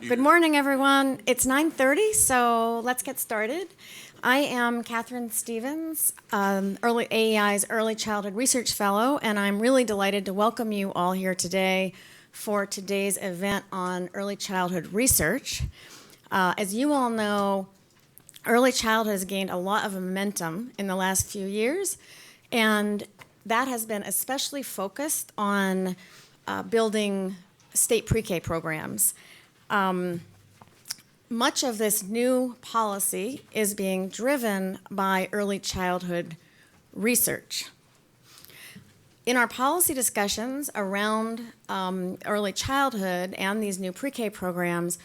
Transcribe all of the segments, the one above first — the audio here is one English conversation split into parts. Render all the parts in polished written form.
Good morning, everyone. It's 9:30, so let's get started. I am Catherine Stevens, AEI's Early Childhood Research Fellow, and I'm really delighted to welcome you all here today for today's event on early childhood research. As you all know, early childhood has gained a lot of momentum in the last few years, and that has been especially focused on building state pre-K programs. Much of this new policy is being driven by early childhood research. In our policy discussions around early childhood and these new pre-K programs,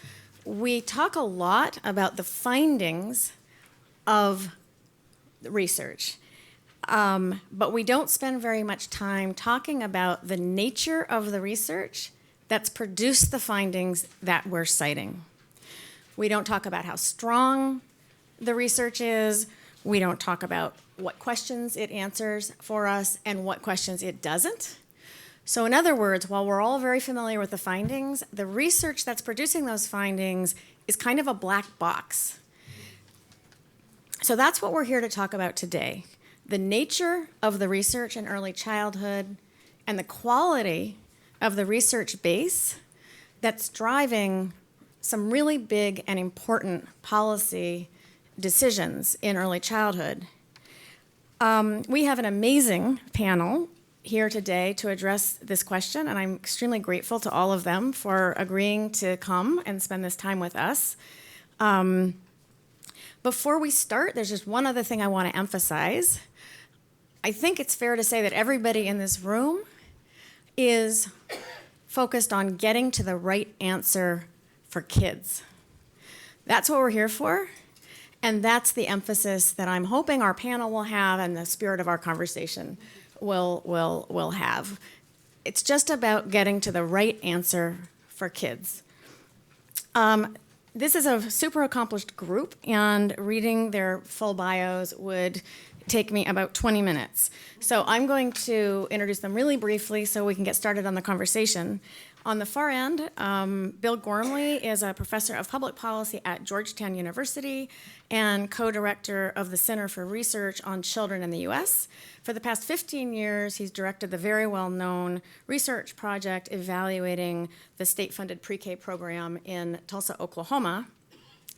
we talk a lot about the findings of the research. But we don't spend very much time talking about the nature of the research that's produced the findings that we're citing. We don't talk about how strong the research is. We don't talk about what questions it answers for us and what questions it doesn't. So in other words, while we're all very familiar with the findings, the research that's producing those findings is kind of a black box. So that's what we're here to talk about today. The nature of the research in early childhood and the quality of the research base that's driving some really big and important policy decisions in early childhood. We have an amazing panel here today to address this question, and I'm extremely grateful to all of them for agreeing to come and spend this time with us. Before we start, there's just one other thing I want to emphasize. I think it's fair to say that everybody in this room is focused on getting to the right answer for kids. That's what we're here for, and that's the emphasis that I'm hoping our panel will have and the spirit of our conversation will have. It's just about getting to the right answer for kids. This is a super accomplished group, and reading their full bios would take me about 20 minutes. So I'm going to introduce them really briefly so we can get started on the conversation. On the far end, Bill Gormley is a professor of public policy at Georgetown University and co-director of the Center for Research on Children in the U.S. For the past 15 years, he's directed the very well-known research project evaluating the state-funded pre-K program in Tulsa, Oklahoma.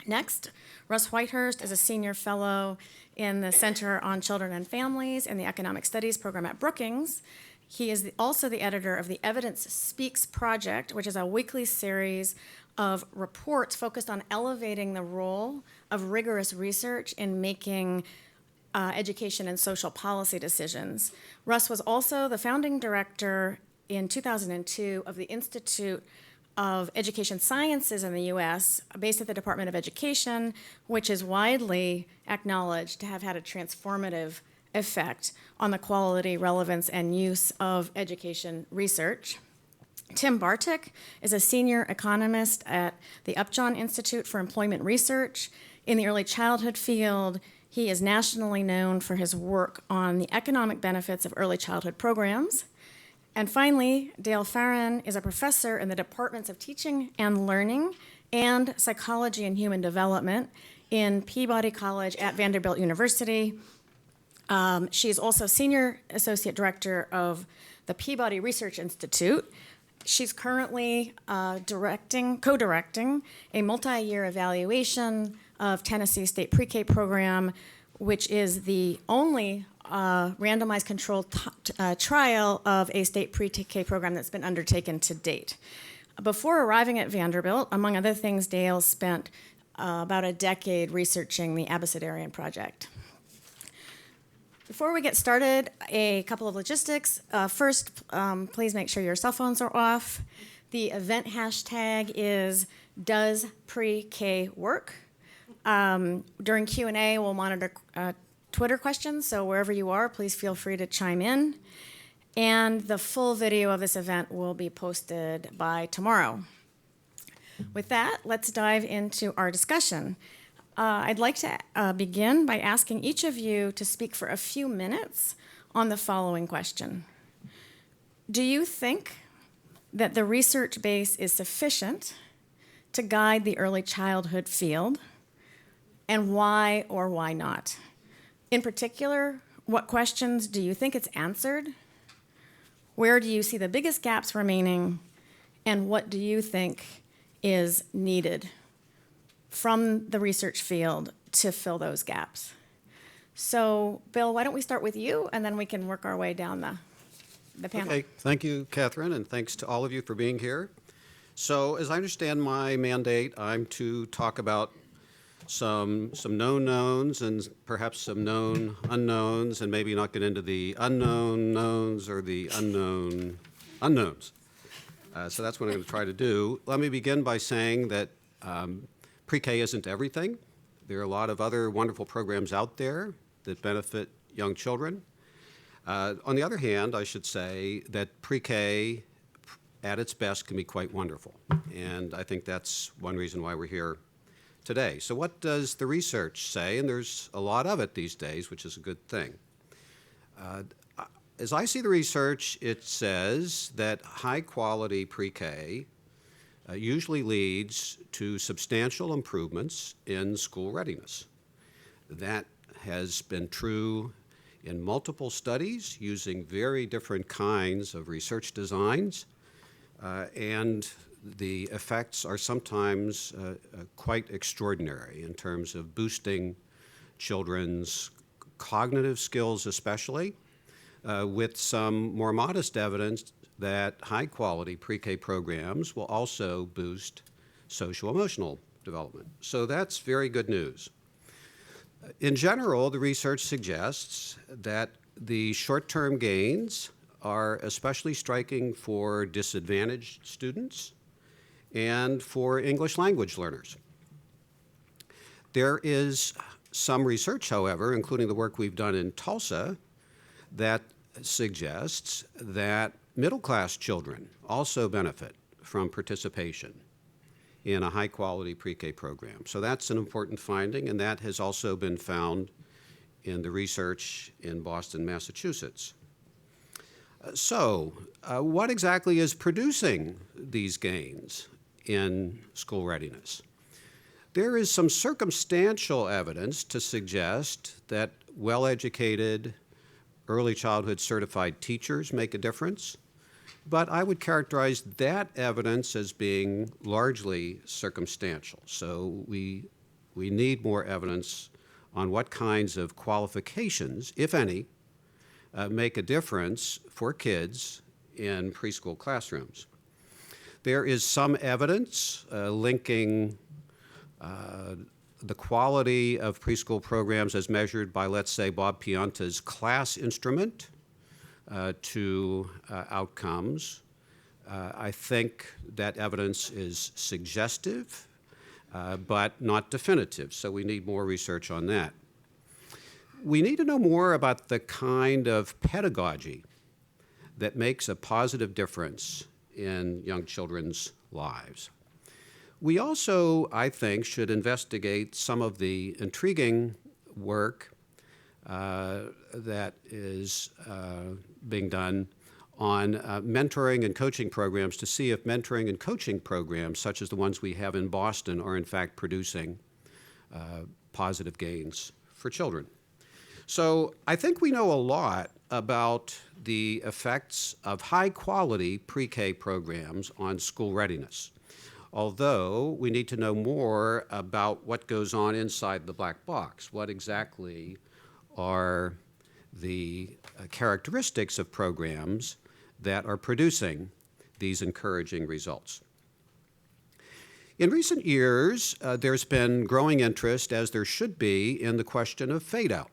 Next, Russ Whitehurst is a senior fellow in the Center on Children and Families in the Economic Studies program at Brookings. He is also the editor of the Evidence Speaks Project, which is a weekly series of reports focused on elevating the role of rigorous research in making education and social policy decisions. Russ was also the founding director in 2002 of the Institute of Education Sciences in the U.S., based at the Department of Education, which is widely acknowledged to have had a transformative effect on the quality, relevance, and use of education research. Tim Bartik is a senior economist at the Upjohn Institute for Employment Research. In the early childhood field, he is nationally known for his work on the economic benefits of early childhood programs. And finally, Dale Farron is a professor in the Departments of Teaching and Learning and Psychology and Human Development in Peabody College at Vanderbilt University. She is also Senior Associate Director of the Peabody Research Institute. She's currently co-directing a multi-year evaluation of Tennessee State Pre-K program, which is the only randomized controlled trial of a state pre-K program that's been undertaken to date. Before arriving at Vanderbilt, among other things, Dale spent about a decade researching the Abecedarian Project. Before we get started, a couple of logistics. First, please make sure your cell phones are off. The event hashtag is Does Pre-K Work? During Q&A, we'll monitor Twitter questions, so wherever you are, please feel free to chime in. And the full video of this event will be posted by tomorrow. With that, let's dive into our discussion. I'd like to begin by asking each of you to speak for a few minutes on the following question. Do you think that the research base is sufficient to guide the early childhood field, and why or why not? In particular, what questions do you think it's answered? Where do you see the biggest gaps remaining? And what do you think is needed from the research field to fill those gaps? So, Bill, why don't we start with you, and then we can work our way down the panel. Okay, thank you, Catherine, and thanks to all of you for being here. So, as I understand my mandate, I'm to talk about some known knowns and perhaps some known unknowns, and maybe not get into the unknown knowns or the unknown unknowns. So that's what I'm going to try to do. Let me begin by saying that pre-K isn't everything. There are a lot of other wonderful programs out there that benefit young children. On the other hand, I should say that pre-K at its best can be quite wonderful. And I think that's one reason why we're here today. So what does the research say? And there's a lot of it these days, which is a good thing. As I see the research, it says that high-quality pre-K usually leads to substantial improvements in school readiness. That has been true in multiple studies using very different kinds of research designs, and the effects are sometimes quite extraordinary in terms of boosting children's cognitive skills especially, with some more modest evidence that high-quality pre-K programs will also boost social-emotional development. So that's very good news. In general, the research suggests that the short-term gains are especially striking for disadvantaged students and for English language learners. There is some research, however, including the work we've done in Tulsa, that suggests that middle-class children also benefit from participation in a high-quality pre-K program. So that's an important finding, and that has also been found in the research in Boston, Massachusetts. So what exactly is producing these gains in school readiness? There is some circumstantial evidence to suggest that well-educated early childhood certified teachers make a difference, but I would characterize that evidence as being largely circumstantial. So we need more evidence on what kinds of qualifications, if any, make a difference for kids in preschool classrooms. There is some evidence linking the quality of preschool programs as measured by, let's say, Bob Pianta's class instrument to outcomes. I think that evidence is suggestive, but not definitive, so we need more research on that. We need to know more about the kind of pedagogy that makes a positive difference in young children's lives. We also, I think, should investigate some of the intriguing work that is being done on mentoring and coaching programs to see if mentoring and coaching programs, such as the ones we have in Boston, are in fact producing positive gains for children. So I think we know a lot about the effects of high-quality pre-K programs on school readiness, although we need to know more about what goes on inside the black box. What exactly are the characteristics of programs that are producing these encouraging results? In recent years, there's been growing interest, as there should be, in the question of fade-out.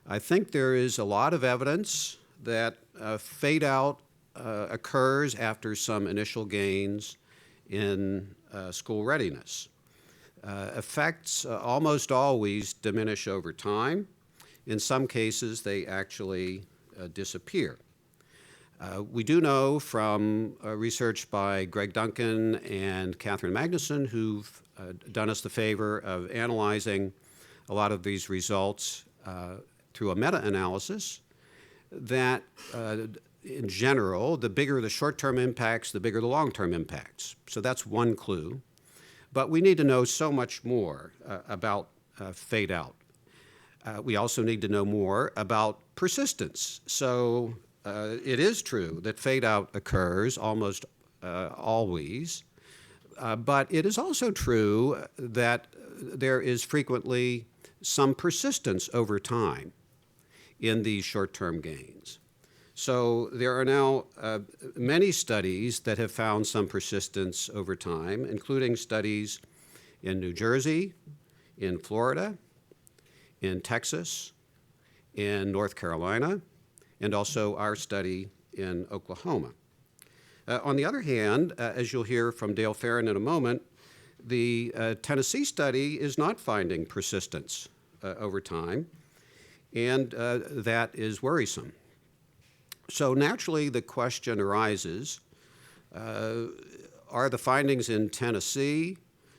I think there is a lot of evidence that fade-out occurs after some initial gains in school readiness. Effects almost always diminish over time. In some cases, they actually disappear. We do know from research by Greg Duncan and Catherine Magnuson, who've done us the favor of analyzing a lot of these results through a meta-analysis, that in general, the bigger the short-term impacts, the bigger the long-term impacts. So that's one clue. But we need to know so much more about fade out. We also need to know more about persistence. So it is true that fade out occurs almost always, but it is also true that there is frequently some persistence over time in these short-term gains. So there are now many studies that have found some persistence over time, including studies in New Jersey, in Florida, in Texas, in North Carolina, and also our study in Oklahoma. On the other hand, as you'll hear from Dale Farron in a moment, the Tennessee study is not finding persistence over time, and that is worrisome. So naturally, the question arises, are the findings in Tennessee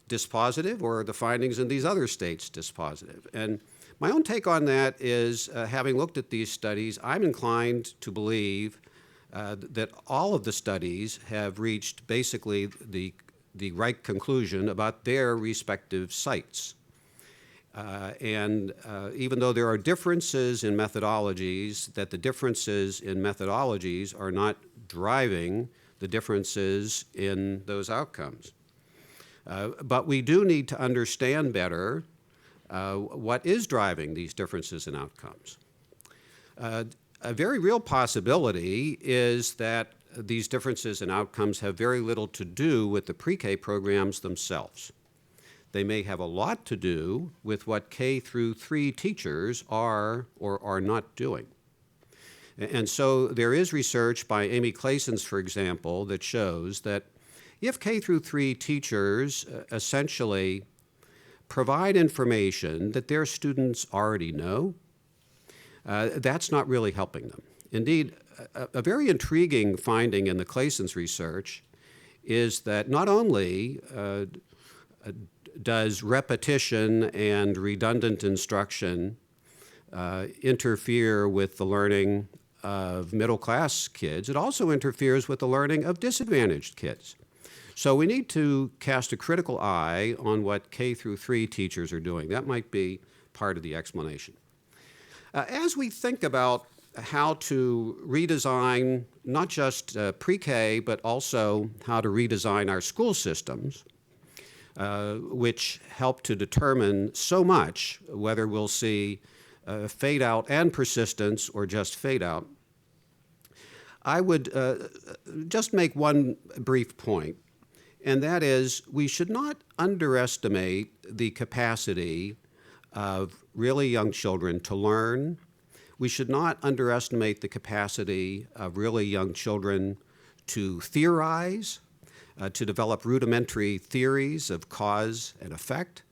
dispositive, or are the findings in these other states dispositive? And my own take on that is, having looked at these studies, I'm inclined to believe that all of the studies have reached basically the right conclusion about their respective sites. And even though there are differences in methodologies, that the differences in methodologies are not driving the differences in those outcomes. But we do need to understand better what is driving these differences in outcomes. A very real possibility is that these differences in outcomes have very little to do with the pre-K programs themselves. They may have a lot to do with what K through 3 teachers are or are not doing. And so there is research by Amy Claessens, for example, that shows that if K through 3 teachers essentially provide information that their students already know, that's not really helping them. Indeed, a very intriguing finding in the Claessens research is that not only does repetition and redundant instruction interfere with the learning of middle-class kids, it also interferes with the learning of disadvantaged kids. So we need to cast a critical eye on what K through 3 teachers are doing. That might be part of the explanation. As we think about how to redesign not just pre-K, but also how to redesign our school systems, which help to determine so much whether we'll see fade out and persistence or just fade out, I would just make one brief point, and that is we should not underestimate the capacity of really young children to learn. We should not underestimate the capacity of really young children to theorize, to develop rudimentary theories of cause and effect.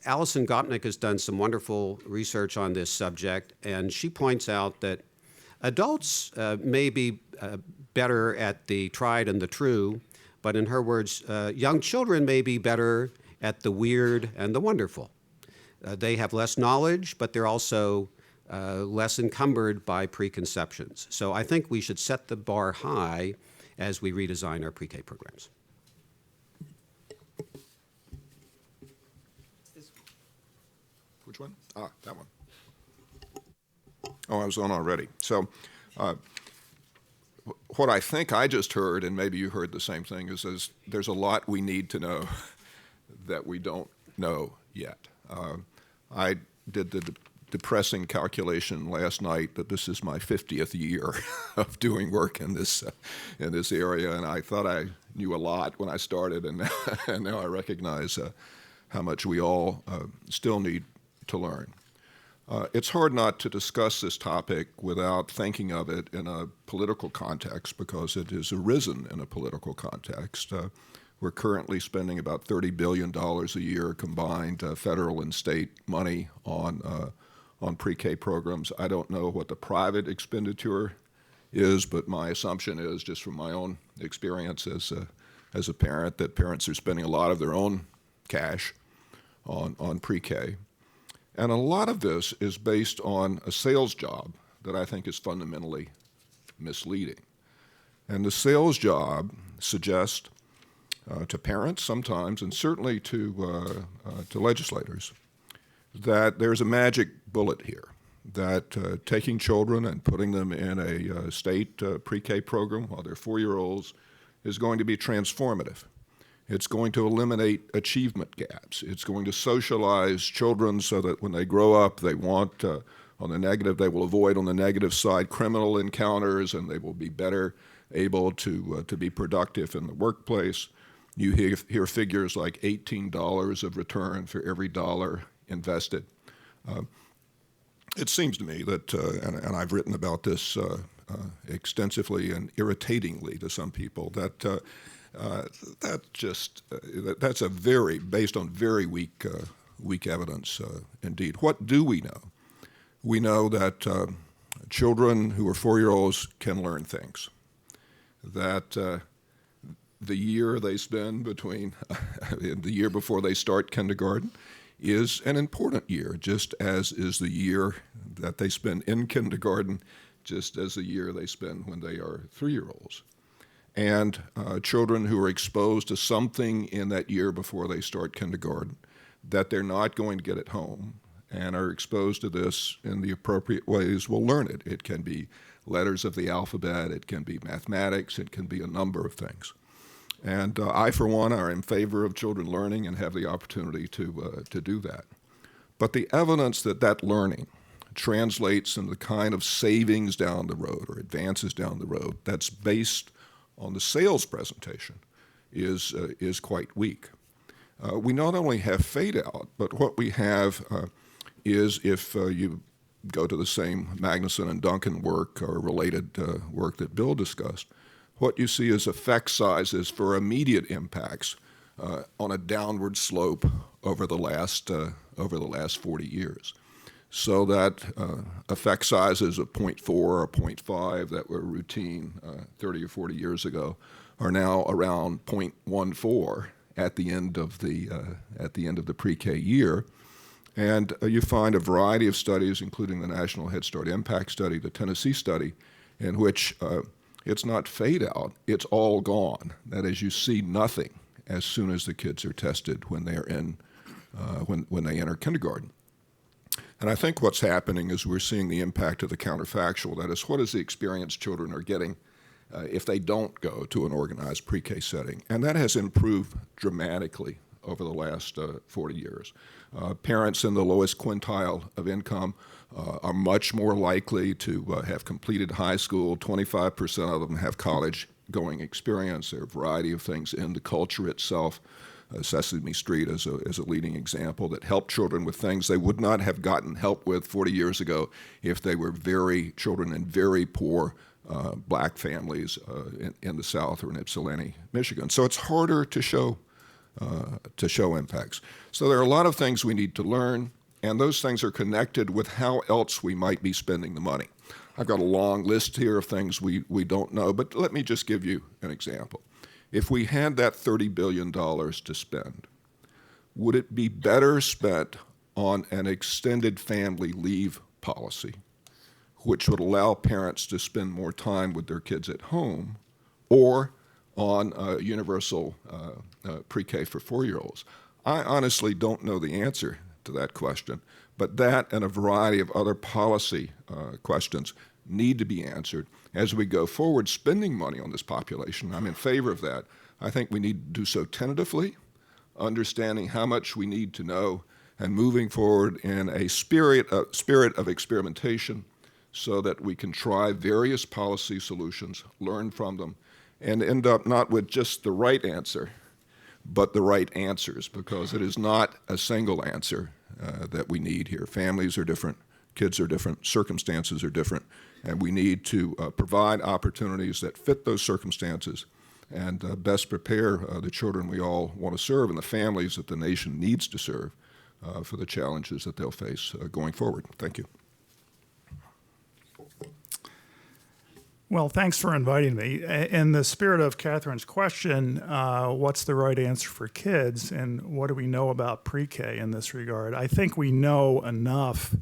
Alison Gopnik has done some wonderful research on this subject, and she points out that adults may be better at the tried and the true, but in her words, young children may be better at the weird and the wonderful. They have less knowledge, but they're also less encumbered by preconceptions. So I think we should set the bar high as we redesign our pre-K programs. Which one? Ah, that one. Oh, I was on already. So what I think I just heard, and maybe you heard the same thing, is there's a lot we need to know that we don't know yet. I did the depressing calculation last night that this is my 50th year of doing work in this area, and I thought I knew a lot when I started, and now I recognize how much we all still need to learn. It's hard not to discuss this topic without thinking of it in a political context, because it has arisen in a political context. We're currently spending about $30 billion a year combined, federal and state money on pre-K programs. I don't know what the private expenditure is, but my assumption is, just from my own experience as a parent, that parents are spending a lot of their own cash on pre-K. And a lot of this is based on a sales job that I think is fundamentally misleading. And the sales job suggests to parents sometimes, and certainly to legislators, that there's a magic bullet here, that taking children and putting them in a state pre-K program while they're 4-year-olds is going to be transformative. It's going to eliminate achievement gaps. It's going to socialize children so that when they grow up, they want, on the negative, they will avoid on the negative side criminal encounters, and they will be better able to be productive in the workplace. You hear figures like $18 of return for every dollar invested. It seems to me that, and I've written about this extensively and irritatingly to some people, that that's a very, based on very weak evidence indeed. What do we know? We know that children who are 4-year-olds can learn things, that the year they spend between the year before they start kindergarten is an important year, just as is the year that they spend in kindergarten, just as the year they spend when they are 3-year-olds. And children who are exposed to something in that year before they start kindergarten that they're not going to get at home and are exposed to this in the appropriate ways will learn it. It can be letters of the alphabet, it can be mathematics, it can be a number of things. And I, for one, are in favor of children learning and have the opportunity to do that. But the evidence that that learning translates into the kind of savings down the road or advances down the road that's based on the sales presentation is quite weak. We not only have fade out, but what we have is, if you go to the same Magnuson and Duncan work or related work that Bill discussed, what you see is effect sizes for immediate impacts on a downward slope over the last 40 years. So that effect sizes of 0.4 or 0.5 that were routine 30 or 40 years ago are now around 0.14 at the end of the pre-K year. And you find a variety of studies, including the National Head Start Impact Study, the Tennessee study, in which it's not fade out, it's all gone. That is, you see nothing as soon as the kids are tested when they're when they enter kindergarten. And I think what's happening is we're seeing the impact of the counterfactual. That is, what is the experience children are getting if they don't go to an organized pre-K setting? And that has improved dramatically over the last 40 years. Parents in the lowest quintile of income are much more likely to have completed high school. 25% of them have college-going experience. There are a variety of things in the culture itself. Sesame Street is a leading example that helped children with things they would not have gotten help with 40 years ago if they were children in very poor black families in the South or in Ypsilanti, Michigan. So it's harder to show impacts. So there are a lot of things we need to learn, and those things are connected with how else we might be spending the money. I've got a long list here of things we don't know, but let me just give you an example. If we had that $30 billion to spend, would it be better spent on an extended family leave policy, which would allow parents to spend more time with their kids at home, or on universal pre-K for 4-year-olds? I honestly don't know the answer to that question, but that and a variety of other policy questions need to be answered as we go forward spending money on this population. I'm in favor of that. I think we need to do so tentatively, understanding how much we need to know, and moving forward in a spirit of experimentation so that we can try various policy solutions, learn from them, and end up not with just the right answer, but the right answers, because it is not a single answer that we need here. Families are different, kids are different, circumstances are different, and we need to provide opportunities that fit those circumstances and best prepare the children we all want to serve and the families that the nation needs to serve for the challenges that they'll face going forward. Thank you. Well, thanks for inviting me. In the spirit of Catherine's question, what's the right answer for kids, and what do we know about pre-K in this regard? I think we know enough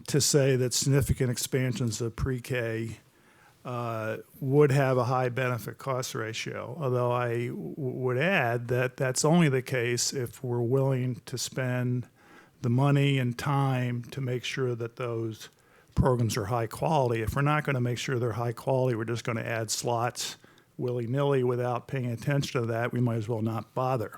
to say that significant expansions of pre-K would have a high benefit cost ratio, although I would add that that's only the case if we're willing to spend the money and time to make sure that those programs are high quality. If we're not going to make sure they're high quality, we're just going to add slots willy-nilly without paying attention to that, we might as well not bother.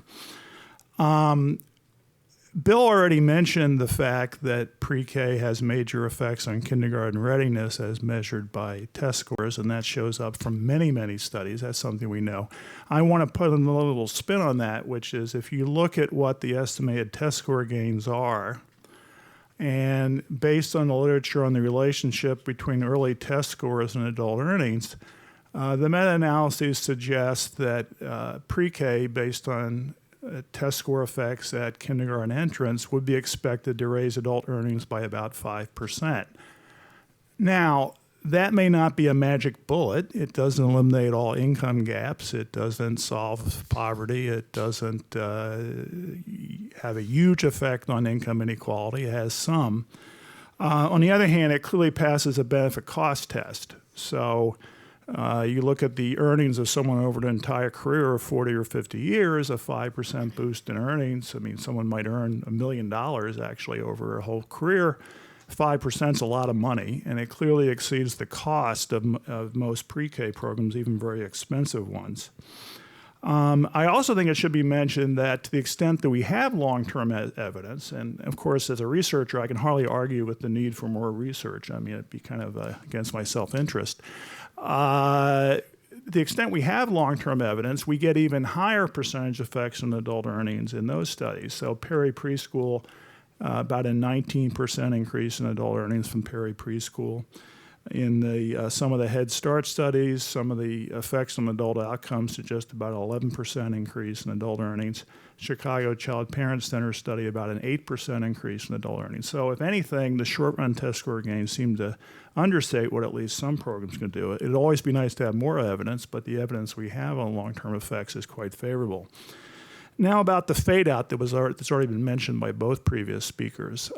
Bill already mentioned the fact that pre-K has major effects on kindergarten readiness as measured by test scores, and that shows up from many, many studies. That's something we know. I want to put a little spin on that, which is if you look at what the estimated test score gains are, and based on the literature on the relationship between early test scores and adult earnings, the meta-analyses suggest that pre-K, based on test score effects at kindergarten entrance, would be expected to raise adult earnings by about 5%. Now, that may not be a magic bullet. It doesn't eliminate all income gaps. It doesn't solve poverty. It doesn't have a huge effect on income inequality. It has some. On the other hand, it clearly passes a benefit cost test. So you look at the earnings of someone over the entire career of 40 or 50 years, a 5% boost in earnings. I mean, someone might earn $1 million actually over a whole career. 5% is a lot of money, and it clearly exceeds the cost of most pre-K programs, even very expensive ones. I also think it should be mentioned that to the extent that we have long-term evidence, and of course, as a researcher, I can hardly argue with the need for more research. I mean, it'd be kind of against my self-interest. To the extent we have long-term evidence, we get even higher percentage effects on adult earnings in those studies. So preschool, about a 19% increase in adult earnings from preschool. In some of the Head Start studies, some of the effects on adult outcomes suggest about an 11% increase in adult earnings. Chicago Child Parent Center study, about an 8% increase in adult earnings. So if anything, the short-run test score gains seem to understate what at least some programs can do. It'd always be nice to have more evidence, but the evidence we have on long-term effects is quite favorable. Now about the fade-out that's already been mentioned by both previous speakers.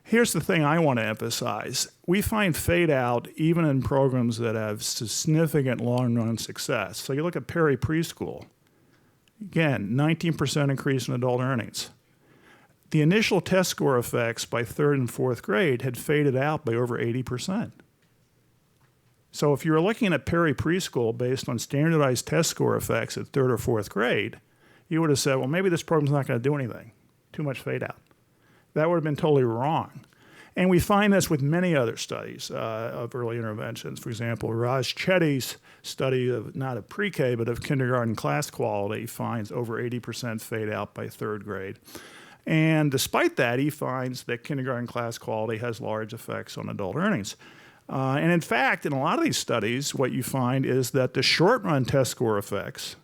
Here's the thing I want to emphasize. We find fade-out even in programs that have significant long-run success. So you look at preschool. Again, 19% increase in adult earnings. The initial test score effects by third and fourth grade had faded out by over 80%. So if you were looking at preschool based on standardized test score effects at third or fourth grade, you would have said, well, maybe this program's not going to do anything. Too much fade out. That would have been totally wrong. And we find this with many other studies of early interventions. For example, Raj Chetty's study of not of pre-K, but of kindergarten class quality finds over 80% fade out by third grade. And despite that, he finds that kindergarten class quality has large effects on adult earnings. And in fact, in a lot of these studies, what you find is that the short-run test score effects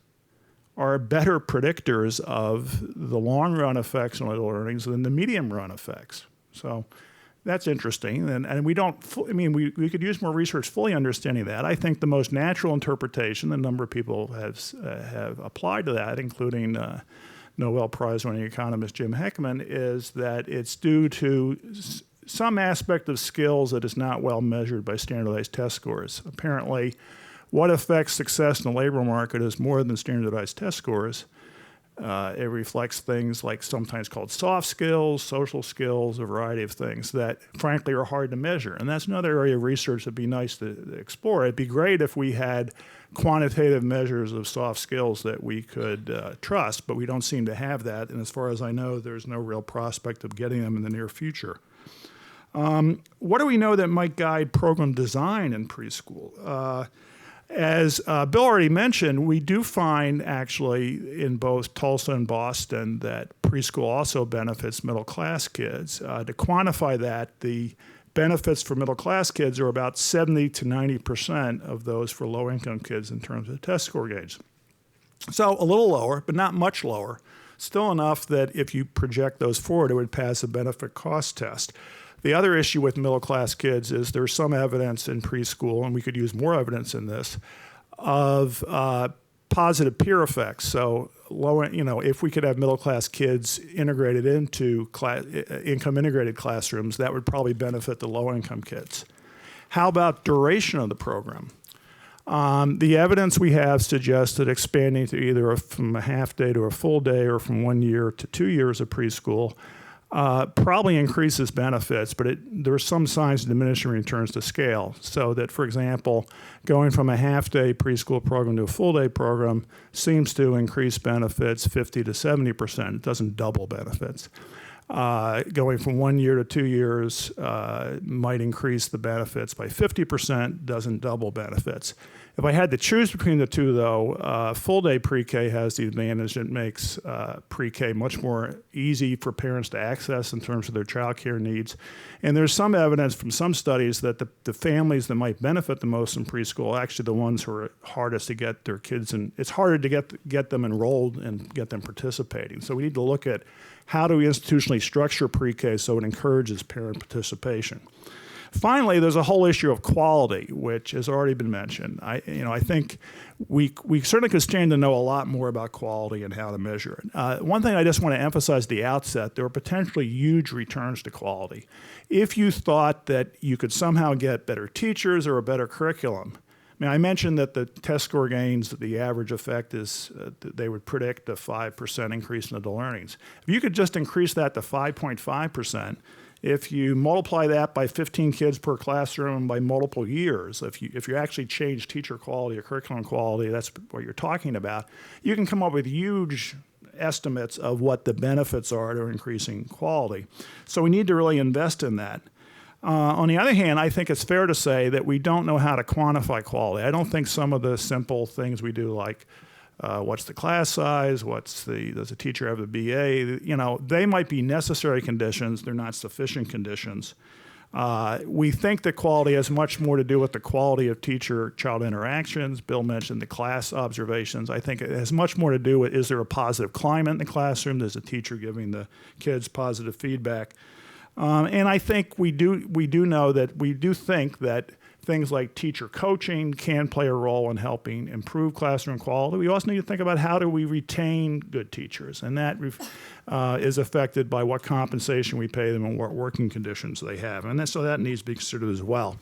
are better predictors of the long-run effects on adult earnings than the medium-run effects. So that's interesting. And we don't, we could use more research fully understanding that. I think the most natural interpretation, a number of people have applied to that, including Nobel Prize-winning economist Jim Heckman, is that it's due to some aspect of skills that is not well measured by standardized test scores. Apparently, what affects success in the labor market is more than standardized test scores. It reflects things like sometimes called soft skills, social skills, a variety of things that frankly are hard to measure. And that's another area of research that'd be nice to explore. It'd be great if we had quantitative measures of soft skills that we could trust, but we don't seem to have that. And as far as I know, there's no real prospect of getting them in the near future. What do we know that might guide program design in preschool? As Bill already mentioned, we do find actually in both Tulsa and Boston that preschool also benefits middle-class kids. To quantify that, the benefits for middle-class kids are about 70 to 90% of those for low-income kids in terms of test score gains. So a little lower, but not much lower. Still enough that if you project those forward, it would pass a benefit cost test. The other issue with middle-class kids is there's some evidence in preschool, and we could use more evidence in this, of positive peer effects. So, if we could have middle-class kids integrated into income-integrated classrooms, that would probably benefit the low-income kids. How about duration of the program? The evidence we have suggests that expanding to either from a half day to a full day or from 1 year to 2 years of preschool probably increases benefits, but there are some signs of diminishing returns to scale. So that, for example, going from a half-day preschool program to a full-day program seems to increase benefits 50 to 70%. It doesn't double benefits. Going from 1 year to 2 years might increase the benefits by 50%, doesn't double benefits. If I had to choose between the two, though, full-day pre-K has the advantage that it makes pre-K much more easy for parents to access in terms of their child care needs. And there's some evidence from some studies that the families that might benefit the most in preschool are actually the ones who are hardest to get their kids in. It's harder to get them enrolled and get them participating. So we need to look at how do we institutionally structure pre-K so it encourages parent participation. Finally, there's a whole issue of quality, which has already been mentioned. I think we certainly could stand to know a lot more about quality and how to measure it. One thing I just want to emphasize at the outset, there are potentially huge returns to quality. If you thought that you could somehow get better teachers or a better curriculum, I mentioned that the test score gains, the average effect is they would predict a 5% increase in adult earnings. If you could just increase that to 5.5%, if you multiply that by 15 kids per classroom by multiple years, if you actually change teacher quality or curriculum quality, that's what you're talking about, you can come up with huge estimates of what the benefits are to increasing quality. So we need to really invest in that. On the other hand, I think it's fair to say that we don't know how to quantify quality. I don't think some of the simple things we do, like what's the class size, does the teacher have a BA, they might be necessary conditions, they're not sufficient conditions. We think that quality has much more to do with the quality of teacher-child interactions. Bill mentioned the class observations. I think it has much more to do with, is there a positive climate in the classroom? There's a teacher giving the kids positive feedback. And I think we do think that things like teacher coaching can play a role in helping improve classroom quality. We also need to think about how do we retain good teachers, and that is affected by what compensation we pay them and what working conditions they have, and so that needs to be considered as well.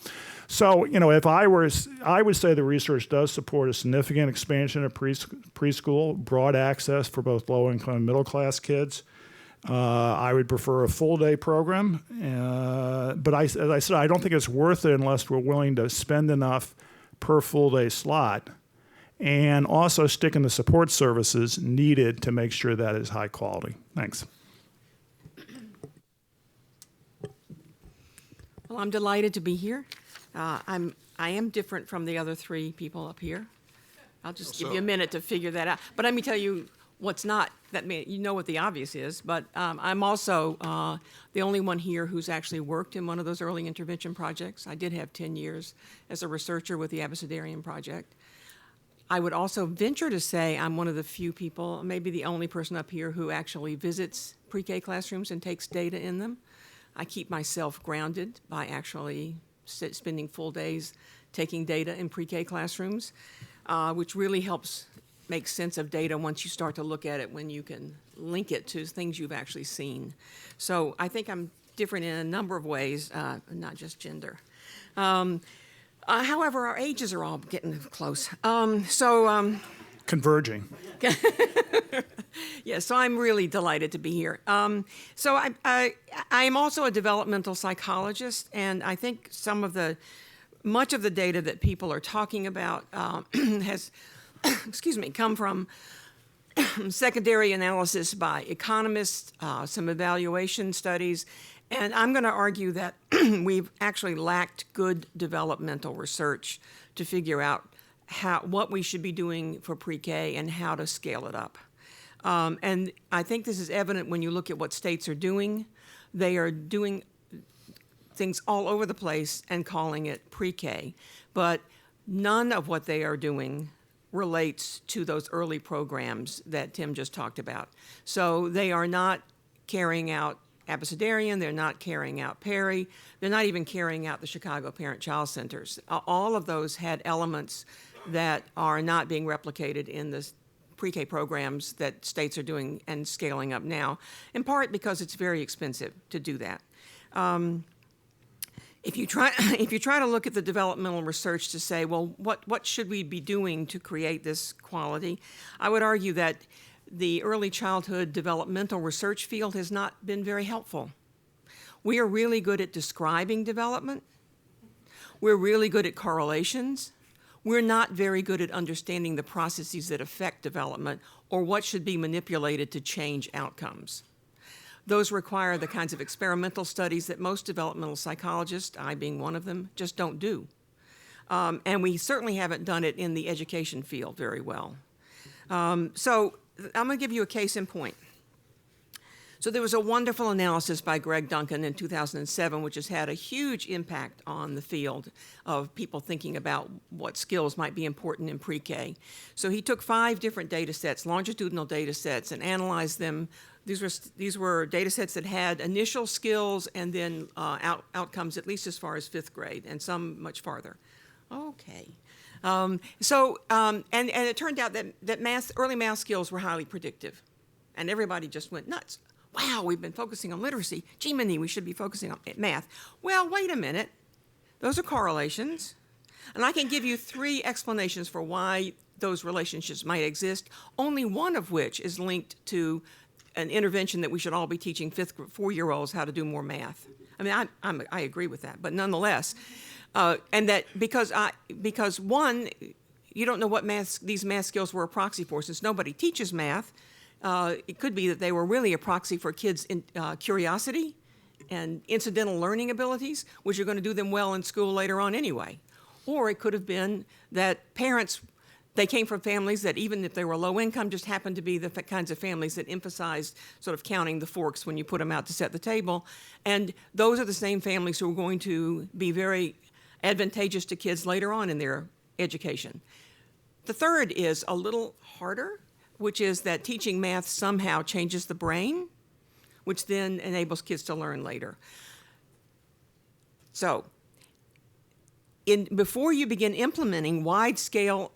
So, if I would say the research does support a significant expansion of preschool, broad access for both low-income and middle-class kids. I would prefer a full-day program, but as I said, I don't think it's worth it unless we're willing to spend enough per full-day slot and also stick in the support services needed to make sure that is high quality. Thanks. Well, I'm delighted to be here. I am different from the other three people up here. I'll just give you a minute to figure that out. But let me tell you what's not. You know what the obvious is, but I'm also the only one here who's actually worked in one of those early intervention projects. I did have 10 years as a researcher with the Abecedarian Project. I would also venture to say I'm one of the few people, maybe the only person up here, who actually visits pre-K classrooms and takes data in them. I keep myself grounded by actually spending full days taking data in pre-K classrooms, which really helps make sense of data once you start to look at it, when you can link it to things you've actually seen. So I think I'm different in a number of ways, not just gender. However, our ages are all getting close. Converging. Yeah, so I'm really delighted to be here. So I am also a developmental psychologist, and I think much of the data that people are talking about has come from secondary analysis by economists, some evaluation studies, and I'm going to argue that we've actually lacked good developmental research to figure out what we should be doing for pre-K and how to scale it up. And I think this is evident when you look at what states are doing. They are doing things all over the place and calling it pre-K, but none of what they are doing relates to those early programs that Tim just talked about. So they are not carrying out Abecedarian, they're not carrying out Perry, they're not even carrying out the Chicago Parent-Child Centers. All of those had elements that are not being replicated in the pre-K programs that states are doing and scaling up now, in part because it's very expensive to do that. if you try to look at the developmental research to say, well, what should we be doing to create this quality, I would argue that the early childhood developmental research field has not been very helpful. We are really good at describing development. We're really good at correlations. We're not very good at understanding the processes that affect development or what should be manipulated to change outcomes. Those require the kinds of experimental studies that most developmental psychologists, I being one of them, just don't do. And we certainly haven't done it in the education field very well. So I'm going to give you a case in point. So there was a wonderful analysis by Greg Duncan in 2007, which has had a huge impact on the field of people thinking about what skills might be important in pre-K. So he took 5 different data sets, longitudinal data sets, and analyzed them. These were data sets that had initial skills and then outcomes at least as far as 5th grade, and some much farther. Okay. And it turned out that early math skills were highly predictive, and everybody just went nuts. Wow, we've been focusing on literacy. Gee, Minnie, we should be focusing on math. Well, wait a minute. Those are correlations. And I can give you 3 explanations for why those relationships might exist, only one of which is linked to an intervention that we should all be teaching 4-year-olds how to do more math. I mean, I agree with that, but nonetheless, and that because one, you don't know what these math skills were a proxy for, since nobody teaches math. It could be that they were really a proxy for kids' curiosity and incidental learning abilities, which are going to do them well in school later on anyway. Or it could have been that parents, they came from families that even if they were low income, just happened to be the kinds of families that emphasized sort of counting the forks when you put them out to set the table. And those are the same families who are going to be very advantageous to kids later on in their education. The third is a little harder, which is that teaching math somehow changes the brain, which then enables kids to learn later. So, before you begin implementing wide-scale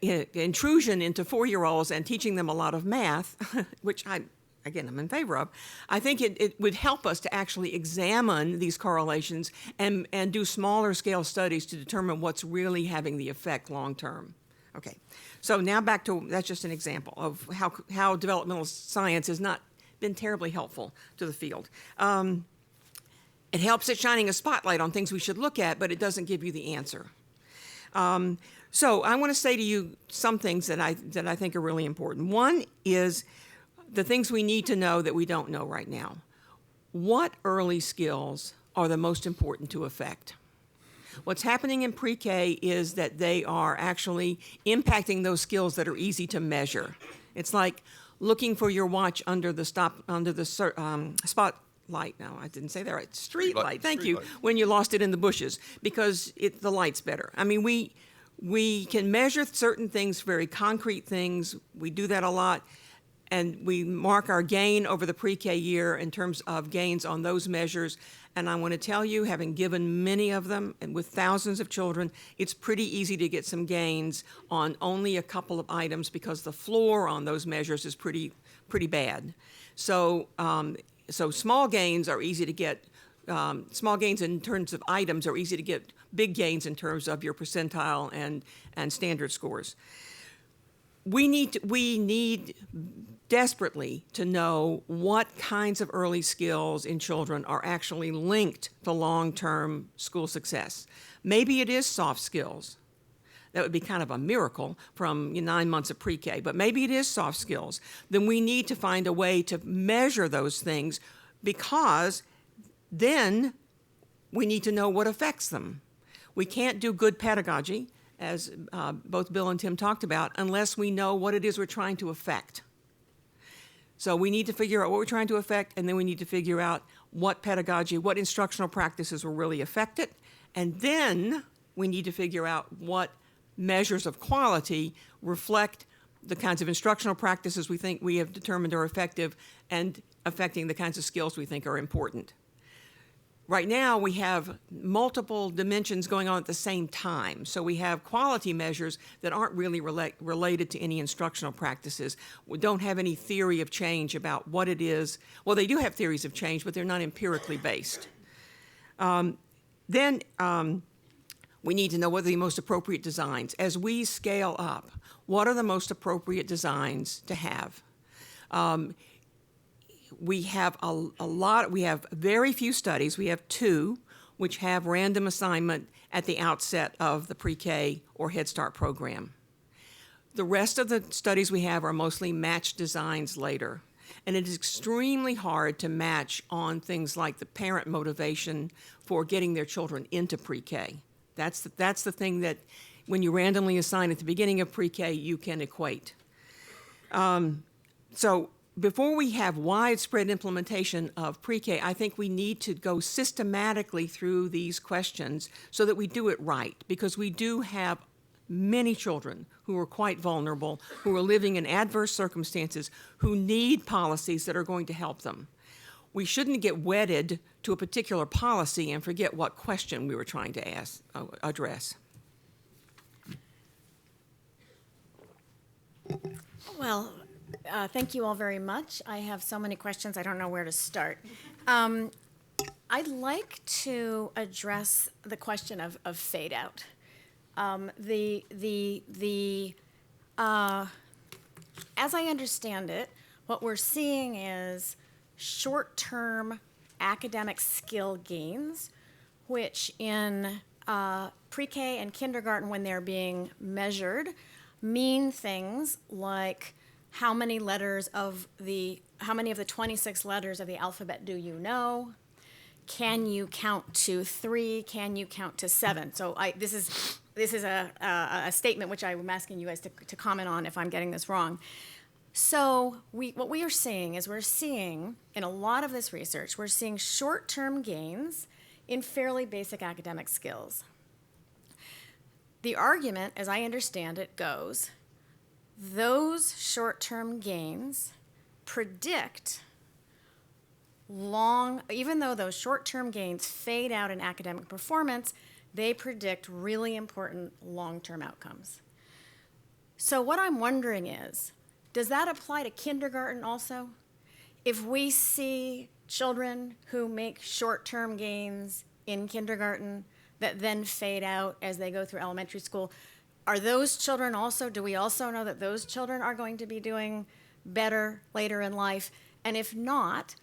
intrusion into 4-year-olds and teaching them a lot of math, which I'm in favor of, I think it would help us to actually examine these correlations and do smaller scale studies to determine what's really having the effect long term. Okay, so now back to, that's just an example of how developmental science has not been terribly helpful to the field. It helps at shining a spotlight on things we should look at, but it doesn't give you the answer. So I want to say to you some things that I think are really important. One is the things we need to know that we don't know right now. What early skills are the most important to affect? What's happening in pre-K is that they are actually impacting those skills that are easy to measure. It's like looking for your watch under the spotlight. No, I didn't say that right. Street light. Thank you. When you lost it in the bushes, because the light's better. I mean, we can measure certain things, very concrete things. We do that a lot. And we mark our gain over the pre-K year in terms of gains on those measures. And I want to tell you, having given many of them and with thousands of children, it's pretty easy to get some gains on only a couple of items because the floor on those measures is pretty bad. So small gains are easy to get. Small gains in terms of items are easy to get. Big gains in terms of your percentile and standard scores. We need desperately to know what kinds of early skills in children are actually linked to long-term school success. Maybe it is soft skills. That would be kind of a miracle from 9 months of pre-K, but maybe it is soft skills. Then we need to find a way to measure those things, because then we need to know what affects them. We can't do good pedagogy, as both Bill and Tim talked about, unless we know what it is we're trying to affect. So we need to figure out what we're trying to affect, and then we need to figure out what pedagogy, what instructional practices will really affect it, and then we need to figure out what measures of quality reflect the kinds of instructional practices we think we have determined are effective and affecting the kinds of skills we think are important. Right now, we have multiple dimensions going on at the same time. So we have quality measures that aren't really related to any instructional practices. We don't have any theory of change about what it is. Well, they do have theories of change, but they're not empirically based. Then we need to know what are the most appropriate designs. As we scale up, what are the most appropriate designs to have? We have we have very few studies. We have 2 which have random assignment at the outset of the pre-K or Head Start program. The rest of the studies we have are mostly matched designs later. And it is extremely hard to match on things like the parent motivation for getting their children into pre-K. That's the thing that when you randomly assign at the beginning of pre-K, you can equate. So before we have widespread implementation of pre-K, I think we need to go systematically through these questions so that we do it right, because we do have many children who are quite vulnerable, who are living in adverse circumstances, who need policies that are going to help them. We shouldn't get wedded to a particular policy and forget what question we were trying to address. Well, thank you all very much. I have so many questions, I don't know where to start. I'd like to address the question of fade out. As I understand it, what we're seeing is short-term academic skill gains, which in pre-K and kindergarten, when they're being measured, mean things like how many of the 26 letters of the alphabet do you know? Can you count to 3? Can you count to 7? So this is a statement which I'm asking you guys to comment on if I'm getting this wrong. So what we are seeing is we're seeing in a lot of this research, we're seeing short-term gains in fairly basic academic skills. The argument, as I understand it, goes, those short-term gains predict even though those short-term gains fade out in academic performance, they predict really important long-term outcomes. So what I'm wondering is, does that apply to kindergarten also? If we see children who make short-term gains in kindergarten that then fade out as they go through elementary school, are those children also, do we also know that those children are going to be doing better later in life? And if not,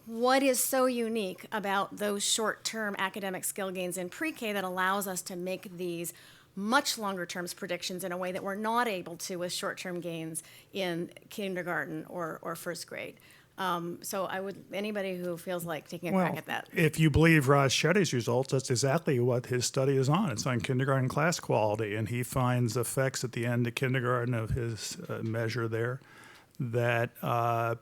what is so unique about those short-term academic skill gains in pre-K that allows us to make these much longer-term predictions in a way that we're not able to with short-term gains in kindergarten or first grade? So anybody who feels like taking a crack at that. If you believe Raj Shetty's results, that's exactly what his study is on. It's on kindergarten class quality, and he finds effects at the end of kindergarten of his measure there that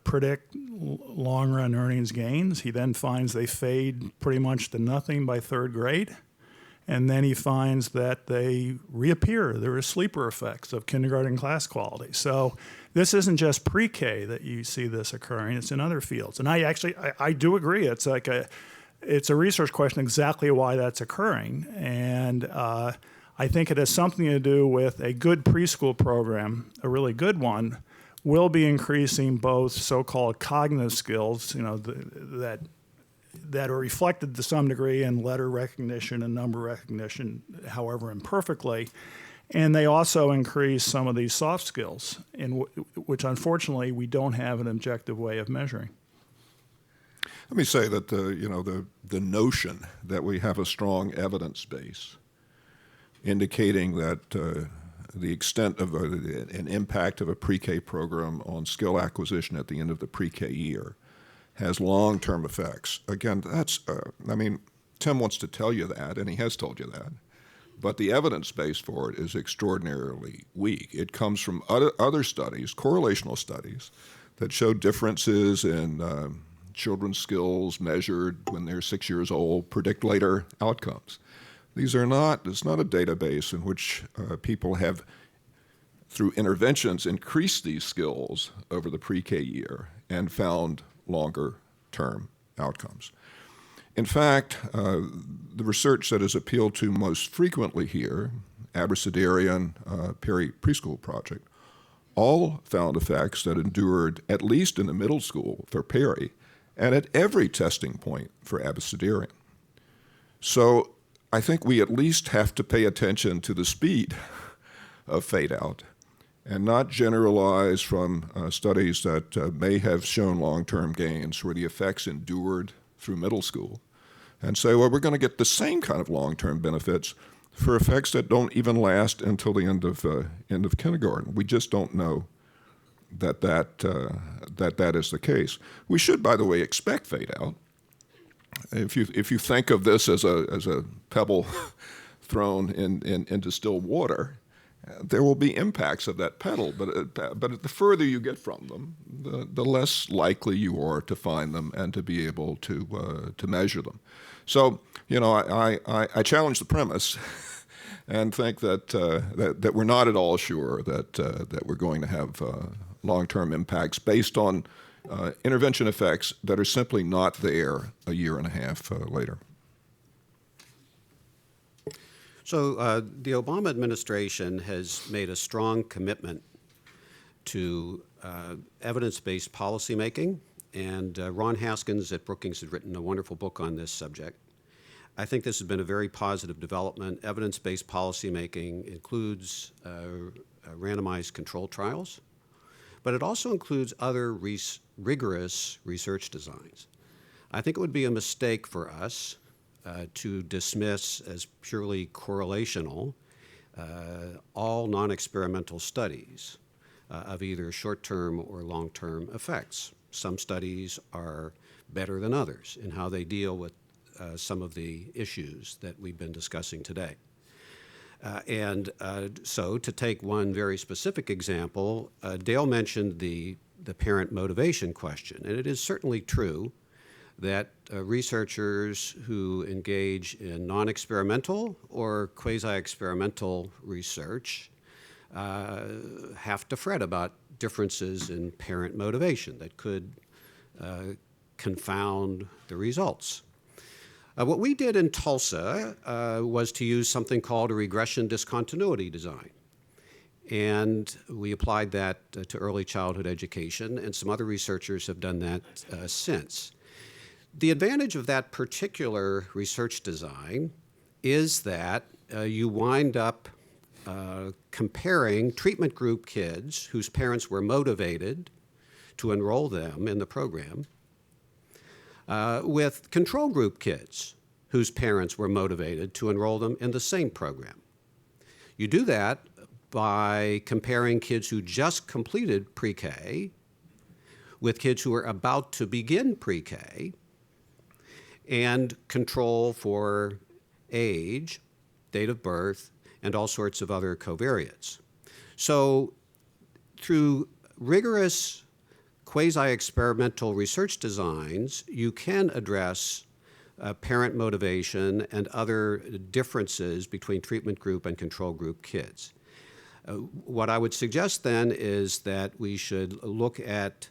predict long-run earnings gains. He then finds they fade pretty much to nothing by third grade. And then he finds that they reappear. There are sleeper effects of kindergarten class quality. So this isn't just pre-K that you see this occurring. It's in other fields. And I do agree. It's a research question exactly why that's occurring. And I think it has something to do with a good preschool program, a really good one, will be increasing both so-called cognitive skills, that are reflected to some degree in letter recognition and number recognition, however imperfectly, and they also increase some of these soft skills, which unfortunately we don't have an objective way of measuring. Let me say that the notion that we have a strong evidence base indicating that the extent of an impact of a pre-K program on skill acquisition at the end of the pre-K year has long-term effects. Again, Tim wants to tell you that, and he has told you that, but the evidence base for it is extraordinarily weak. It comes from other studies, correlational studies, that show differences in children's skills measured when they're 6 years old, predict later outcomes. It's not a database in which people have, through interventions, increased these skills over the pre-K year and found longer-term outcomes. In fact, the research that is appealed to most frequently here, Abecedarian Perry Preschool Project, all found effects that endured at least in the middle school for Perry and at every testing point for Abecedarian. So I think we at least have to pay attention to the speed of fade out and not generalize from studies that may have shown long-term gains where the effects endured through middle school and say, well, we're going to get the same kind of long-term benefits for effects that don't even last until the end of kindergarten. We just don't know that is the case. We should, by the way, expect fade out. If you think of this as a pebble thrown into still water, there will be impacts of that pedal, but the further you get from them, the less likely you are to find them and to be able to measure them. So, I challenge the premise and think that we're not at all sure that we're going to have long-term impacts based on intervention effects that are simply not there a year and a half later. So the Obama administration has made a strong commitment to evidence-based policymaking, and Ron Haskins at Brookings had written a wonderful book on this subject. I think this has been a very positive development. Evidence-based policymaking includes randomized control trials, but it also includes other rigorous research designs. I think it would be a mistake for us to dismiss as purely correlational all non-experimental studies of either short-term or long-term effects. Some studies are better than others in how they deal with some of the issues that we've been discussing today. So to take one very specific example, Dale mentioned the parent motivation question, and it is certainly true that researchers who engage in non-experimental or quasi-experimental research have to fret about differences in parent motivation that could confound the results. What we did in Tulsa was to use something called a regression discontinuity design. And we applied that to early childhood education, and some other researchers have done that since. The advantage of that particular research design is that you wind up comparing treatment group kids whose parents were motivated to enroll them in the program with control group kids whose parents were motivated to enroll them in the same program. You do that by comparing kids who just completed pre-K with kids who are about to begin pre-K and control for age, date of birth, and all sorts of other covariates. So through rigorous quasi-experimental research designs, you can address parent motivation and other differences between treatment group and control group kids. What I would suggest then is that we should look at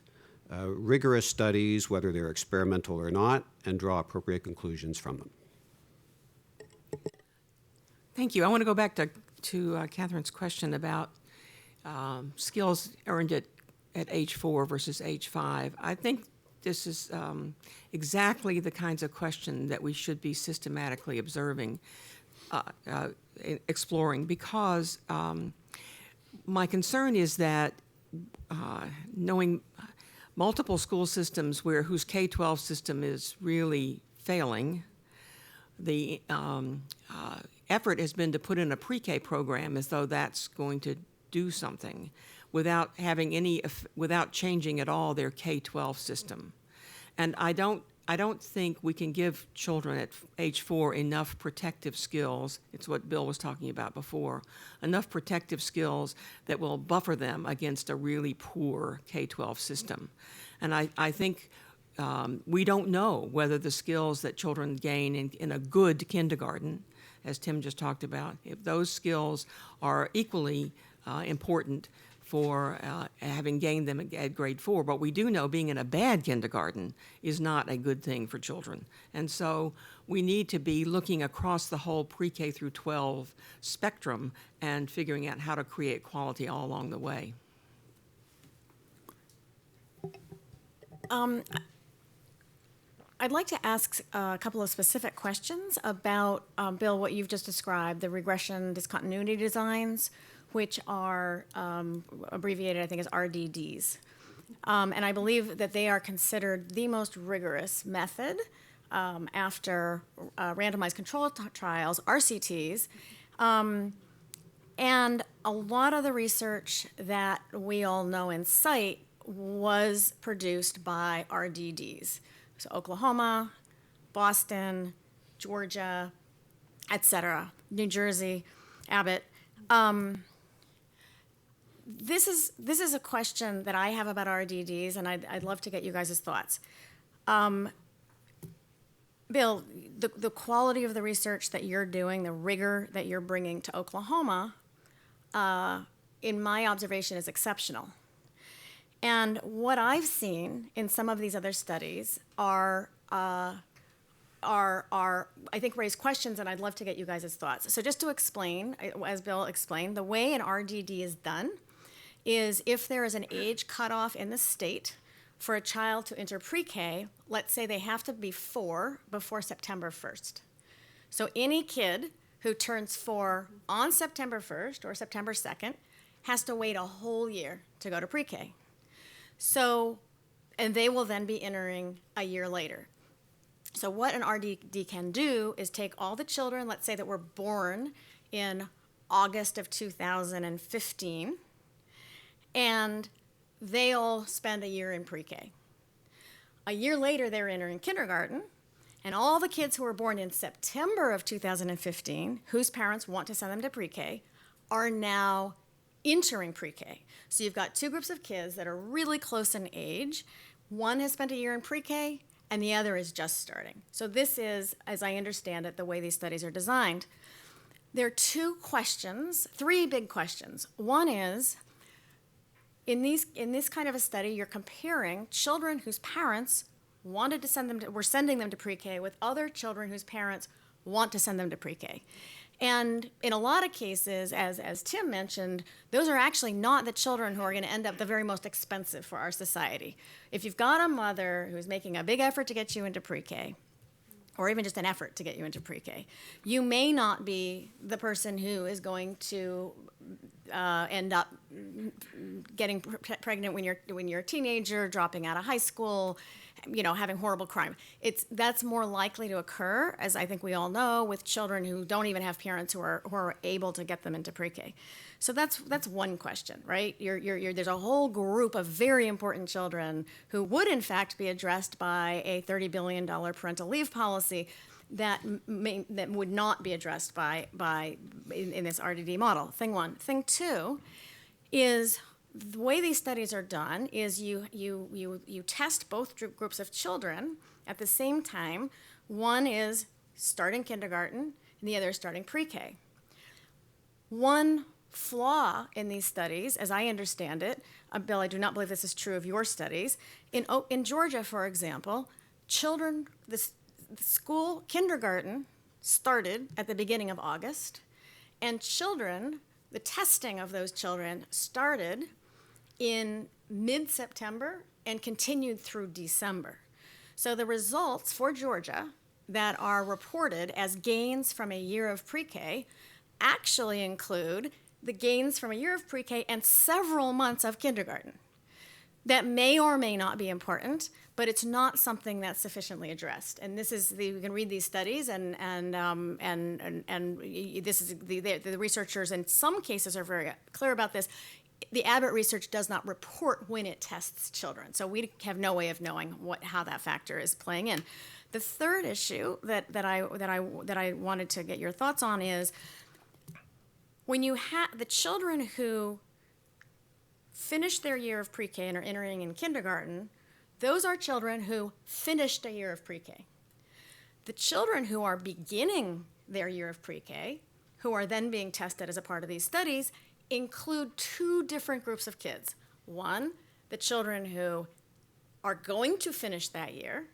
rigorous studies, whether they're experimental or not, and draw appropriate conclusions from them. Thank you. I want to go back to Catherine's question about skills earned at age 4 versus age 5. I think this is exactly the kinds of question that we should be systematically observing, exploring, because my concern is that knowing multiple school systems whose K-12 system is really failing, the effort has been to put in a pre-K program as though that's going to do something without without changing at all their K-12 system. And I don't think we can give children at age 4 enough protective skills. It's what Bill was talking about before. Enough protective skills that will buffer them against a really poor K-12 system. And I think we don't know whether the skills that children gain in a good kindergarten, as Tim just talked about, if those skills are equally important for having gained them at grade 4. But we do know being in a bad kindergarten is not a good thing for children. And so we need to be looking across the whole pre-K through 12 spectrum and figuring out how to create quality all along the way. I'd like to ask a couple of specific questions about, Bill, what you've just described, the regression discontinuity designs, which are abbreviated, I think, as RDDs. And I believe that they are considered the most rigorous method after randomized controlled trials, RCTs. And a lot of the research that we all know and cite was produced by RDDs. So Oklahoma, Boston, Georgia, et cetera, New Jersey, Abbott. This is a question that I have about RDDs, and I'd love to get you guys' thoughts. Bill, the quality of the research that you're doing, the rigor that you're bringing to Oklahoma, in my observation, is exceptional. And what I've seen in some of these other studies are I think, raise questions, and I'd love to get you guys' thoughts. So just to explain, as Bill explained, the way an RDD is done is if there is an age cutoff in the state for a child to enter pre-K, let's say they have to be 4 before September 1st. So any kid who turns 4 on September 1st or September 2nd has to wait a whole year to go to pre-K. So, and they will then be entering a year later. So what an RDD can do is take all the children, let's say that were born in August of 2015, and they'll spend a year in pre-K. A year later, they're entering kindergarten, and all the kids who were born in September of 2015, whose parents want to send them to pre-K, are now entering pre-K. So you've got two groups of kids that are really close in age. One has spent a year in pre-K, and the other is just starting. So this is, as I understand it, the way these studies are designed. There are 2 questions, 3 big questions. One is, in this kind of a study, you're comparing children whose parents wanted to send them to, were sending them to pre-K with other children whose parents want to send them to pre-K. And in a lot of cases, as Tim mentioned, those are actually not the children who are going to end up the very most expensive for our society. If you've got a mother who's making a big effort to get you into pre-K, or even just an effort to get you into pre-K, you may not be the person who is going to end up getting pregnant when you're a teenager, dropping out of high school, having horrible crime. That's more likely to occur, as I think we all know, with children who don't even have parents who are able to get them into pre-K. So that's one question, right? There's a whole group of very important children who would in fact be addressed by a $30 billion parental leave policy that would not be addressed by in this RDD model. Thing one. Thing two is the way these studies are done is you test both groups of children at the same time. One is starting kindergarten and the other is starting pre-K. One flaw in these studies, as I understand it, Bill, I do not believe this is true of your studies. In Georgia, for example, children, the school kindergarten started at the beginning of August, and children, the testing of those children started in mid-September and continued through December. So the results for Georgia that are reported as gains from a year of pre-K actually include the gains from a year of pre-K and several months of kindergarten. That may or may not be important, but it's not something that's sufficiently addressed. And this is you can read these studies, and this is the researchers in some cases are very clear about this. The Abbott research does not report when it tests children, so we have no way of knowing how that factor is playing in. The third issue that I wanted to get your thoughts on is when you have the children who finish their year of pre-K and are entering in kindergarten, those are children who finished a year of pre-K. The children who are beginning their year of pre-K, who are then being tested as a part of these studies, include 2 different groups of kids. One, the children who are going to finish that year,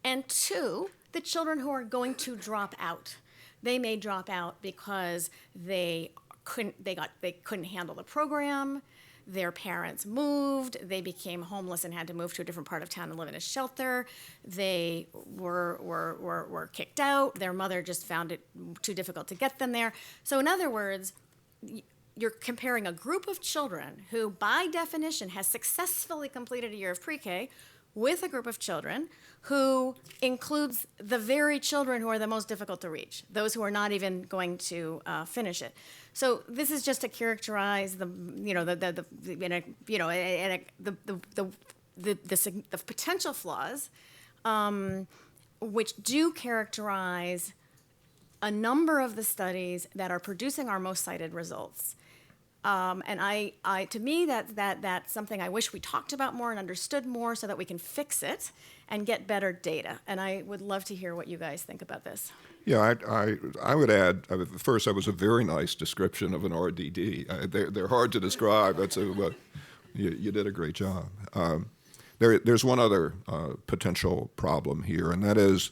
and 2, the children who are going to drop out. They may drop out because they couldn't handle the program. their parents moved, they became homeless and had to move to a different part of town and live in a shelter. They were kicked out. Their mother just found it too difficult to get them there. So in other words, you're comparing a group of children who, by definition, has successfully completed a year of pre-K with a group of children who includes the very children who are the most difficult to reach, those who are not even going to finish it. So this is just to characterize the potential flaws, which do characterize a number of the studies that are producing our most cited results. And to me, that's something I wish we talked about more and understood more so that we can fix it and get better data. And I would love to hear what you guys think about this. Yeah, I would add, first, that was a very nice description of an RDD. They're hard to describe. You did a great job. There's one other potential problem here, and that is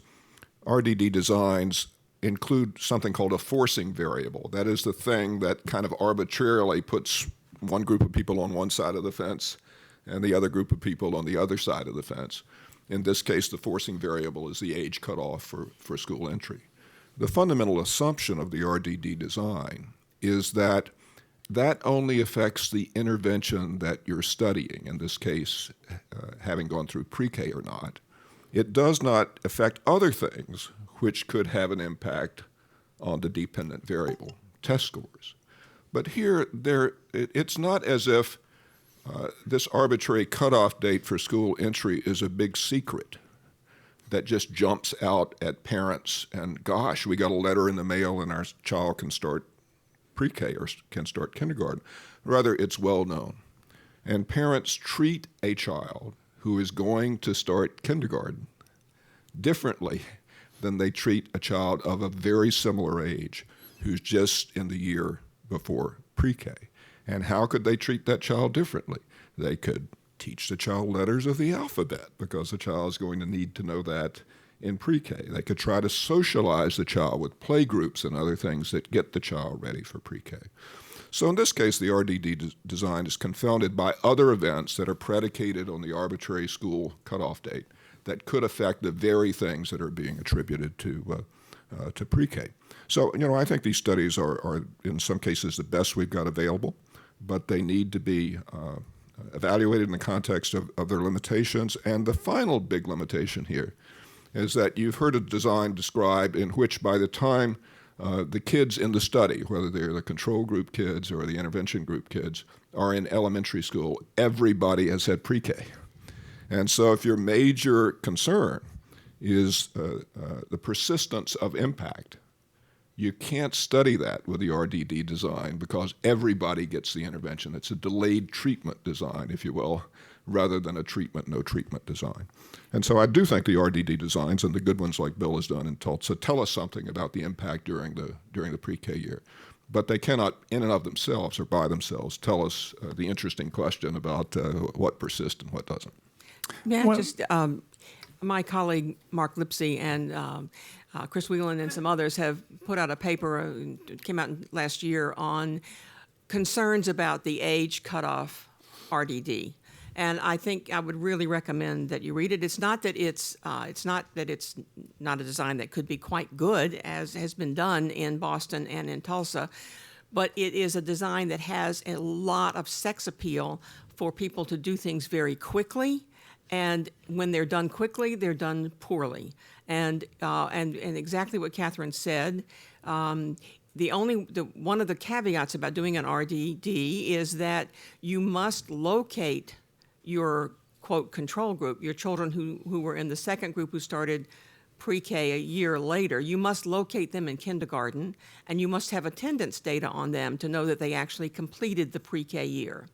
RDD designs include something called a forcing variable. That is the thing that kind of arbitrarily puts one group of people on one side of the fence and the other group of people on the other side of the fence. In this case, the forcing variable is the age cutoff for school entry. The fundamental assumption of the RDD design is that only affects the intervention that you're studying, in this case, having gone through pre-K or not. It does not affect other things which could have an impact on the dependent variable, test scores. But here, it's not as if this arbitrary cutoff date for school entry is a big secret that just jumps out at parents and, gosh, we got a letter in the mail and our child can start pre-K or can start kindergarten. Rather, it's well known. And parents treat a child who is going to start kindergarten differently than they treat a child of a very similar age who's just in the year before pre-K. And how could they treat that child differently? They could teach the child letters of the alphabet because the child is going to need to know that in pre-K. They could try to socialize the child with play groups and other things that get the child ready for pre-K. So in this case, the RDD design is confounded by other events that are predicated on the arbitrary school cutoff date that could affect the very things that are being attributed to pre-K. So, I think these studies are in some cases the best we've got available, but they need to be evaluated in the context of their limitations. And the final big limitation here is that you've heard a design described in which by the time the kids in the study, whether they're the control group kids or the intervention group kids, are in elementary school, everybody has had pre-K. And so if your major concern is the persistence of impact, you can't study that with the RDD design because everybody gets the intervention. It's a delayed treatment design, if you will, rather than a treatment, no treatment design. And so I do think the RDD designs and the good ones like Bill has done in Tulsa tell us something about the impact during the pre-K year. But they cannot, in and of themselves or by themselves, tell us the interesting question about what persists and what doesn't. My colleague Mark Lipsey and Chris Whelan and some others have put out a paper, came out last year, on concerns about the age cutoff RDD. And I think I would really recommend that you read it. It's not that it's not a design that could be quite good, as has been done in Boston and in Tulsa, but it is a design that has a lot of sex appeal for people to do things very quickly. And when they're done quickly, they're done poorly. And exactly what Catherine said, one of the caveats about doing an RDD is that you must locate your, quote, control group, your children who were in the second group who started pre-K a year later. You must locate them in kindergarten, and you must have attendance data on them to know that they actually completed the pre-K year.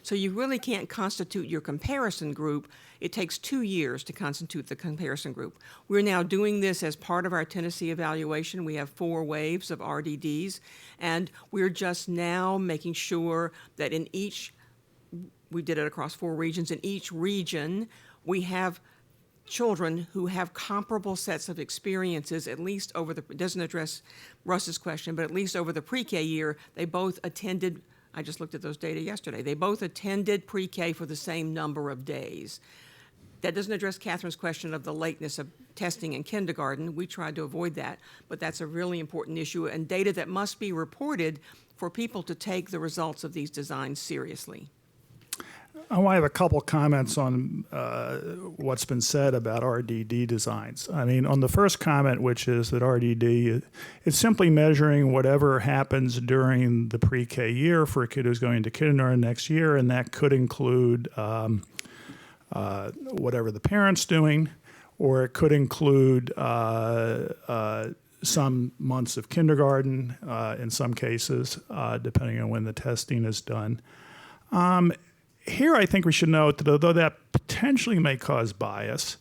So you really can't constitute your comparison group. It takes 2 years to constitute the comparison group. We're now doing this as part of our Tennessee evaluation. We have 4 waves of RDDs, and we're just now making sure that we did it across 4 regions. In each region, we have children who have comparable sets of experiences, at least over it doesn't address Russ's question, but at least over the pre-K year, they both attended I just looked at those data yesterday. They both attended pre-K for the same number of days. That doesn't address Catherine's question of the lateness of testing in kindergarten. We tried to avoid that, but that's a really important issue and data that must be reported for people to take the results of these designs seriously. Oh, I have a couple comments on what's been said about RDD designs. I mean, on the first comment, which is that RDD, it's simply measuring whatever happens during the pre-K year for a kid who's going to kindergarten next year, and that could include whatever the parent's doing, or it could include some months of kindergarten in some cases, depending on when the testing is done. Here, I think we should note that although that potentially may cause bias,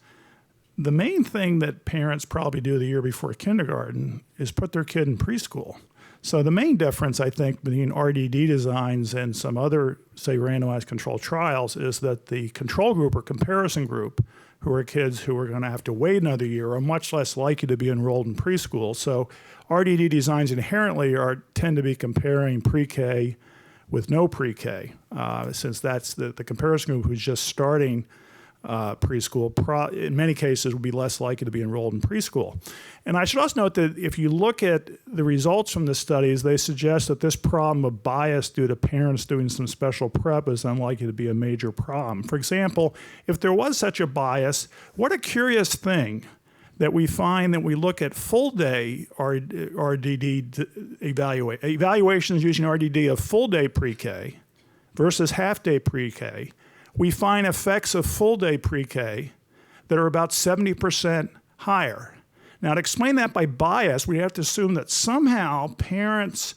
the main thing that parents probably do the year before kindergarten is put their kid in preschool. So the main difference, I think, between RDD designs and some other, say, randomized controlled trials is that the control group or comparison group, who are kids who are going to have to wait another year, are much less likely to be enrolled in preschool. So RDD designs inherently tend to be comparing pre-K with no pre-K, since that's the comparison group who's just starting preschool, in many cases, would be less likely to be enrolled in preschool. And I should also note that if you look at the results from the studies, they suggest that this problem of bias due to parents doing some special prep is unlikely to be a major problem. For example, if there was such a bias, what a curious thing that we find that we look at full-day RDD evaluations using RDD of full-day pre-K versus half-day pre-K, we find effects of full-day pre-K that are about 70% higher. Now, to explain that by bias, we have to assume that somehow parents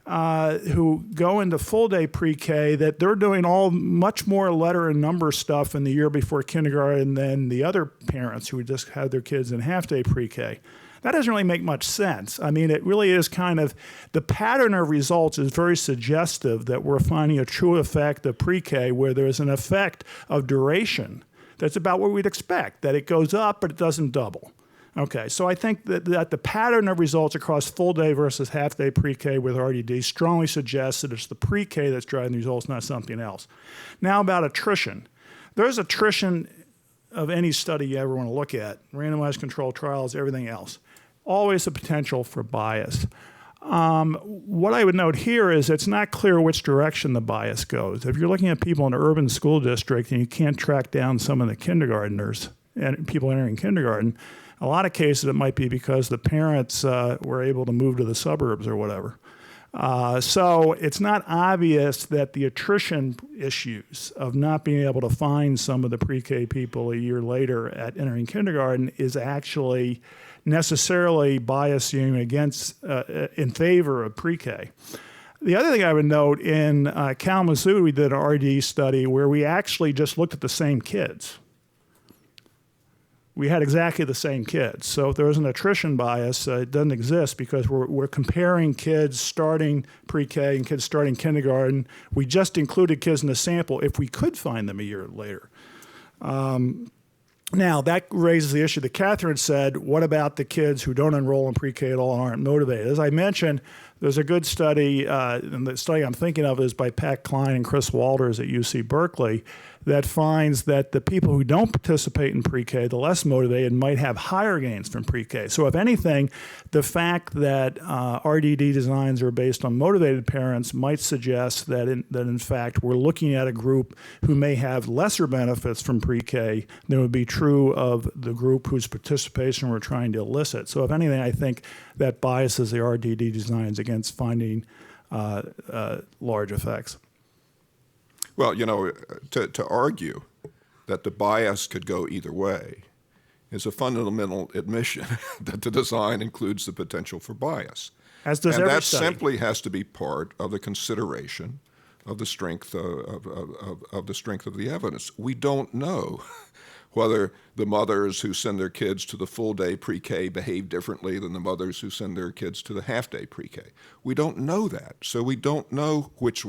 who go into full-day pre-K, that they're doing much more letter and number stuff in the year before kindergarten than the other parents who just have their kids in half-day pre-K. That doesn't really make much sense. I mean, it really is kind of, the pattern of results is very suggestive that we're finding a true effect of pre-K where there's an effect of duration that's about what we'd expect, that it goes up but it doesn't double. Okay, so I think that the pattern of results across full day versus half day pre-K with RDD strongly suggests that it's the pre-K that's driving the results, not something else. Now about attrition. There's attrition of any study you ever want to look at, randomized controlled trials, everything else. Always a potential for bias. What I would note here is it's not clear which direction the bias goes. If you're looking at people in an urban school district and you can't track down some of the kindergartners and people entering kindergarten, a lot of cases it might be because the parents were able to move to the suburbs or whatever. So it's not obvious that the attrition issues of not being able to find some of the pre-K people a year later at entering kindergarten is actually necessarily biasing against, in favor of pre-K. The other thing I would note, in Kalamazoo, we did an RD study where we actually just looked at the same kids. We had exactly the same kids. So if there was an attrition bias, it doesn't exist because we're comparing kids starting pre-K and kids starting kindergarten. We just included kids in the sample if we could find them a year later. Now, that raises the issue that Catherine said, what about the kids who don't enroll in pre-K at all and aren't motivated? As I mentioned, there's a good study, and the study I'm thinking of is by Pat Klein and Chris Walters at UC Berkeley, that finds that the people who don't participate in pre-K, the less motivated, might have higher gains from pre-K. So if anything, the fact that RDD designs are based on motivated parents might suggest that in fact we're looking at a group who may have lesser benefits from pre-K than would be true of the group whose participation we're trying to elicit. So if anything, I think that biases the RDD designs against finding large effects. Well, you know, to argue that the bias could go either way is a fundamental admission that the design includes the potential for bias. As does and every that study. Simply has to be part of the consideration of the strength of the strength of the evidence. We don't know whether the mothers who send their kids to the full-day pre-K behave differently than the mothers who send their kids to the half-day pre-K. We don't know that, so we don't know which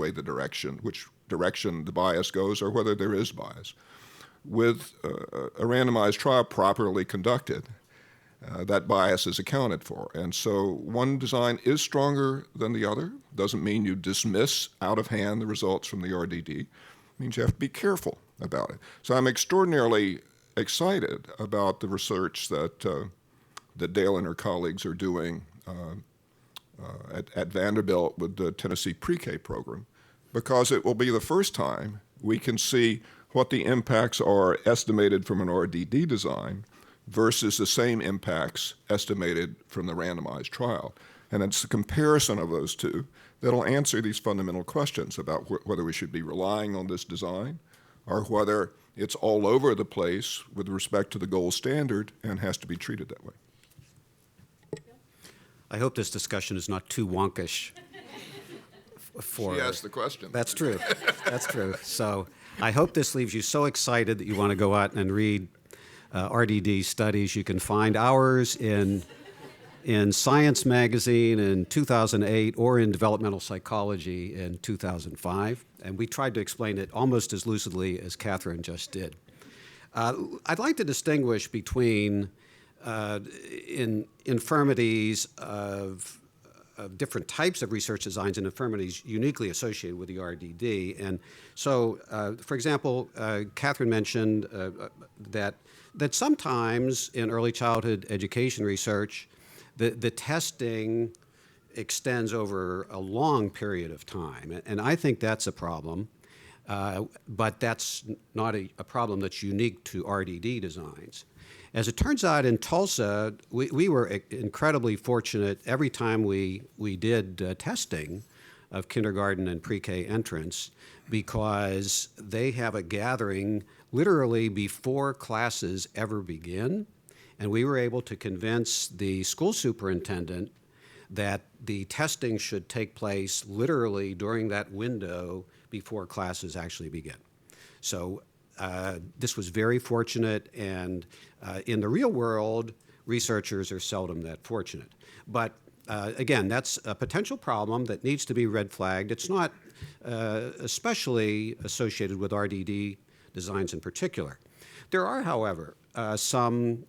direction the bias goes or whether there is bias. With a randomized trial properly conducted, that bias is accounted for. And so one design is stronger than the other. Doesn't mean you dismiss out of hand the results from the RDD. It means you have to be careful about it. So I'm extraordinarily excited about the research that Dale and her colleagues are doing at Vanderbilt with the Tennessee Pre-K program, because it will be the first time we can see what the impacts are estimated from an RDD design versus the same impacts estimated from the randomized trial. And it's the comparison of those two that'll answer these fundamental questions about whether we should be relying on this design or whether it's all over the place with respect to the gold standard and has to be treated that way. I hope this discussion is not too wonkish for... She asked the question. That's true. That's true. So I hope this leaves you so excited that you want to go out and read RDD studies. You can find ours in Science Magazine in 2008 or in Developmental Psychology in 2005. And we tried to explain it almost as lucidly as Catherine just did. I'd like to distinguish between infirmities of different types of research designs and infirmities uniquely associated with the RDD. And so, for example, Catherine mentioned that sometimes in early childhood education research, the testing extends over a long period of time. And I think that's a problem, but that's not a problem that's unique to RDD designs. As it turns out, in Tulsa, we were incredibly fortunate every time we did testing of kindergarten and pre-K entrants, because they have a gathering literally before classes ever begin, and we were able to convince the school superintendent that the testing should take place literally during that window before classes actually begin. So this was very fortunate, and in the real world, researchers are seldom that fortunate. But again, that's a potential problem that needs to be red flagged. It's not especially associated with RDD designs in particular. There are, however, some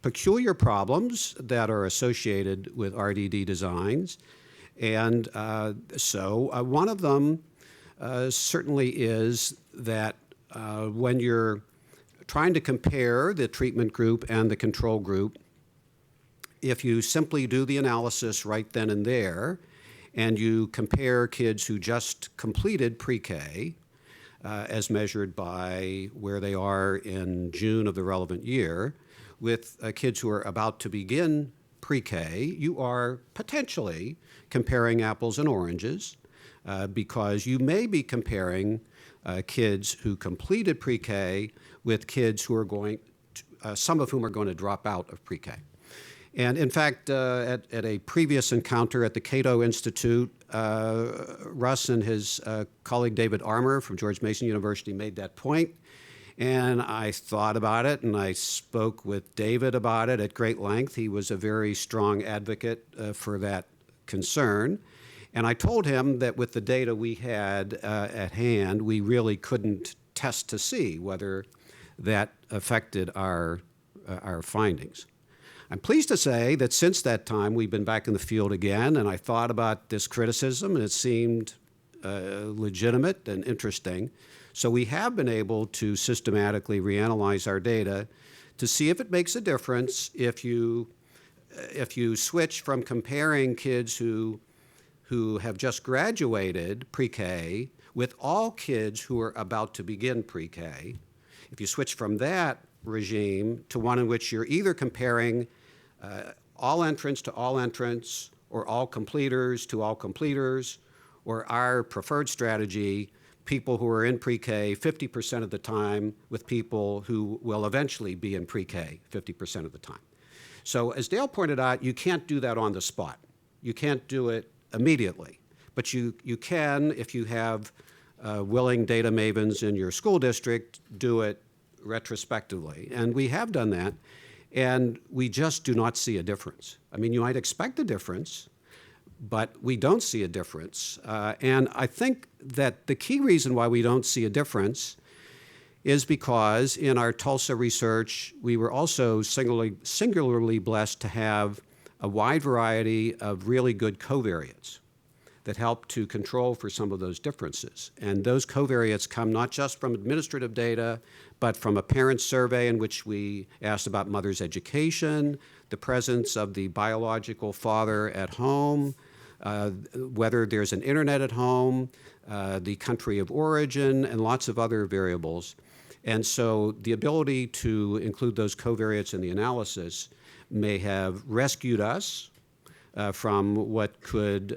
peculiar problems that are associated with RDD designs. And so one of them certainly is that when you're trying to compare the treatment group and the control group, if you simply do the analysis right then and there, and you compare kids who just completed pre-K, as measured by where they are in June of the relevant year, with kids who are about to begin pre-K, you are potentially comparing apples and oranges, because you may be comparing kids who completed pre-K with kids who are going to, some of whom are going to drop out of pre-K. And in fact, at a previous encounter at the Cato Institute, Russ and his colleague David Armour from George Mason University made that point. And I thought about it, and I spoke with David about it at great length. He was a very strong advocate for that concern. And I told him that with the data we had at hand, we really couldn't test to see whether that affected our findings. I'm pleased to say that since that time, we've been back in the field again, and I thought about this criticism, and it seemed legitimate and interesting. So we have been able to systematically reanalyze our data to see if it makes a difference if you switch from comparing kids who have just graduated pre-K with all kids who are about to begin pre-K. If you switch from that regime to one in which you're either comparing all entrants to all entrants, or all completers to all completers, or our preferred strategy, people who are in pre-K 50% of the time with people who will eventually be in pre-K 50% of the time. So as Dale pointed out, you can't do that on the spot. You can't do it immediately, but you can, if you have willing data mavens in your school district, do it retrospectively. And we have done that, and we just do not see a difference. I mean, you might expect a difference, but we don't see a difference. And I think that the key reason why we don't see a difference is because in our Tulsa research, we were also singularly blessed to have a wide variety of really good covariates that help to control for some of those differences. And those covariates come not just from administrative data, but from a parent survey in which we asked about mother's education, the presence of the biological father at home, whether there's an internet at home, the country of origin, and lots of other variables. And so the ability to include those covariates in the analysis may have rescued us from what could,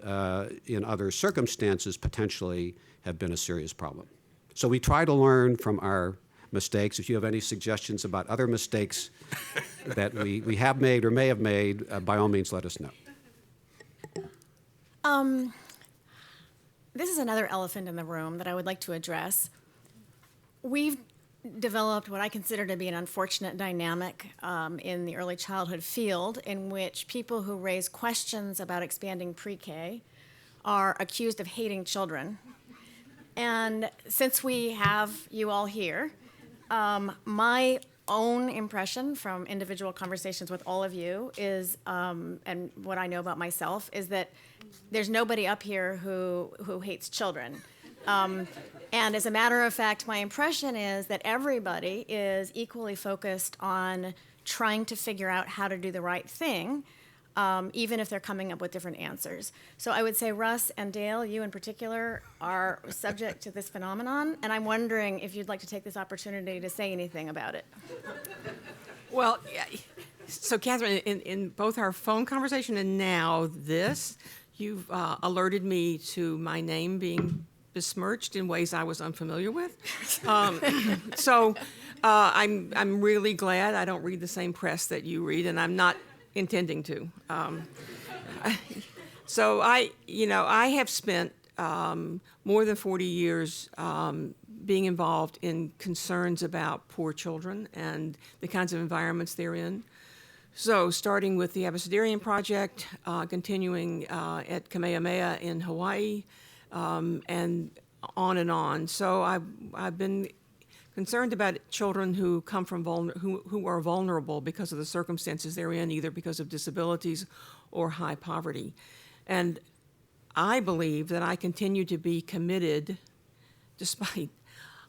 in other circumstances, potentially have been a serious problem. So we try to learn from our mistakes. If you have any suggestions about other mistakes that we have made or may have made, by all means, let us know. This is another elephant in the room that I would like to address. We've developed what I consider to be an unfortunate dynamic in the early childhood field, in which people who raise questions about expanding pre-K are accused of hating children. And since we have you all here, my own impression from individual conversations with all of you is, and what I know about myself, is that there's nobody up here who hates children. And as a matter of fact, my impression is that everybody is equally focused on trying to figure out how to do the right thing, even if they're coming up with different answers. So I would say Russ and Dale, you in particular, are subject to this phenomenon, and I'm wondering if you'd like to take this opportunity to say anything about it. Well, yeah, so Catherine, in both our phone conversation and now this, you've alerted me to my name being besmirched in ways I was unfamiliar with. So I'm really glad I don't read the same press that you read, and I'm not intending to. So I have spent more than 40 years being involved in concerns about poor children and the kinds of environments they're in. So starting with the Abecedarian Project, continuing at Kamehameha in Hawaii, and on and on. So I've been concerned about children who come from who are vulnerable because of the circumstances they're in, either because of disabilities or high poverty. And I believe that I continue to be committed, despite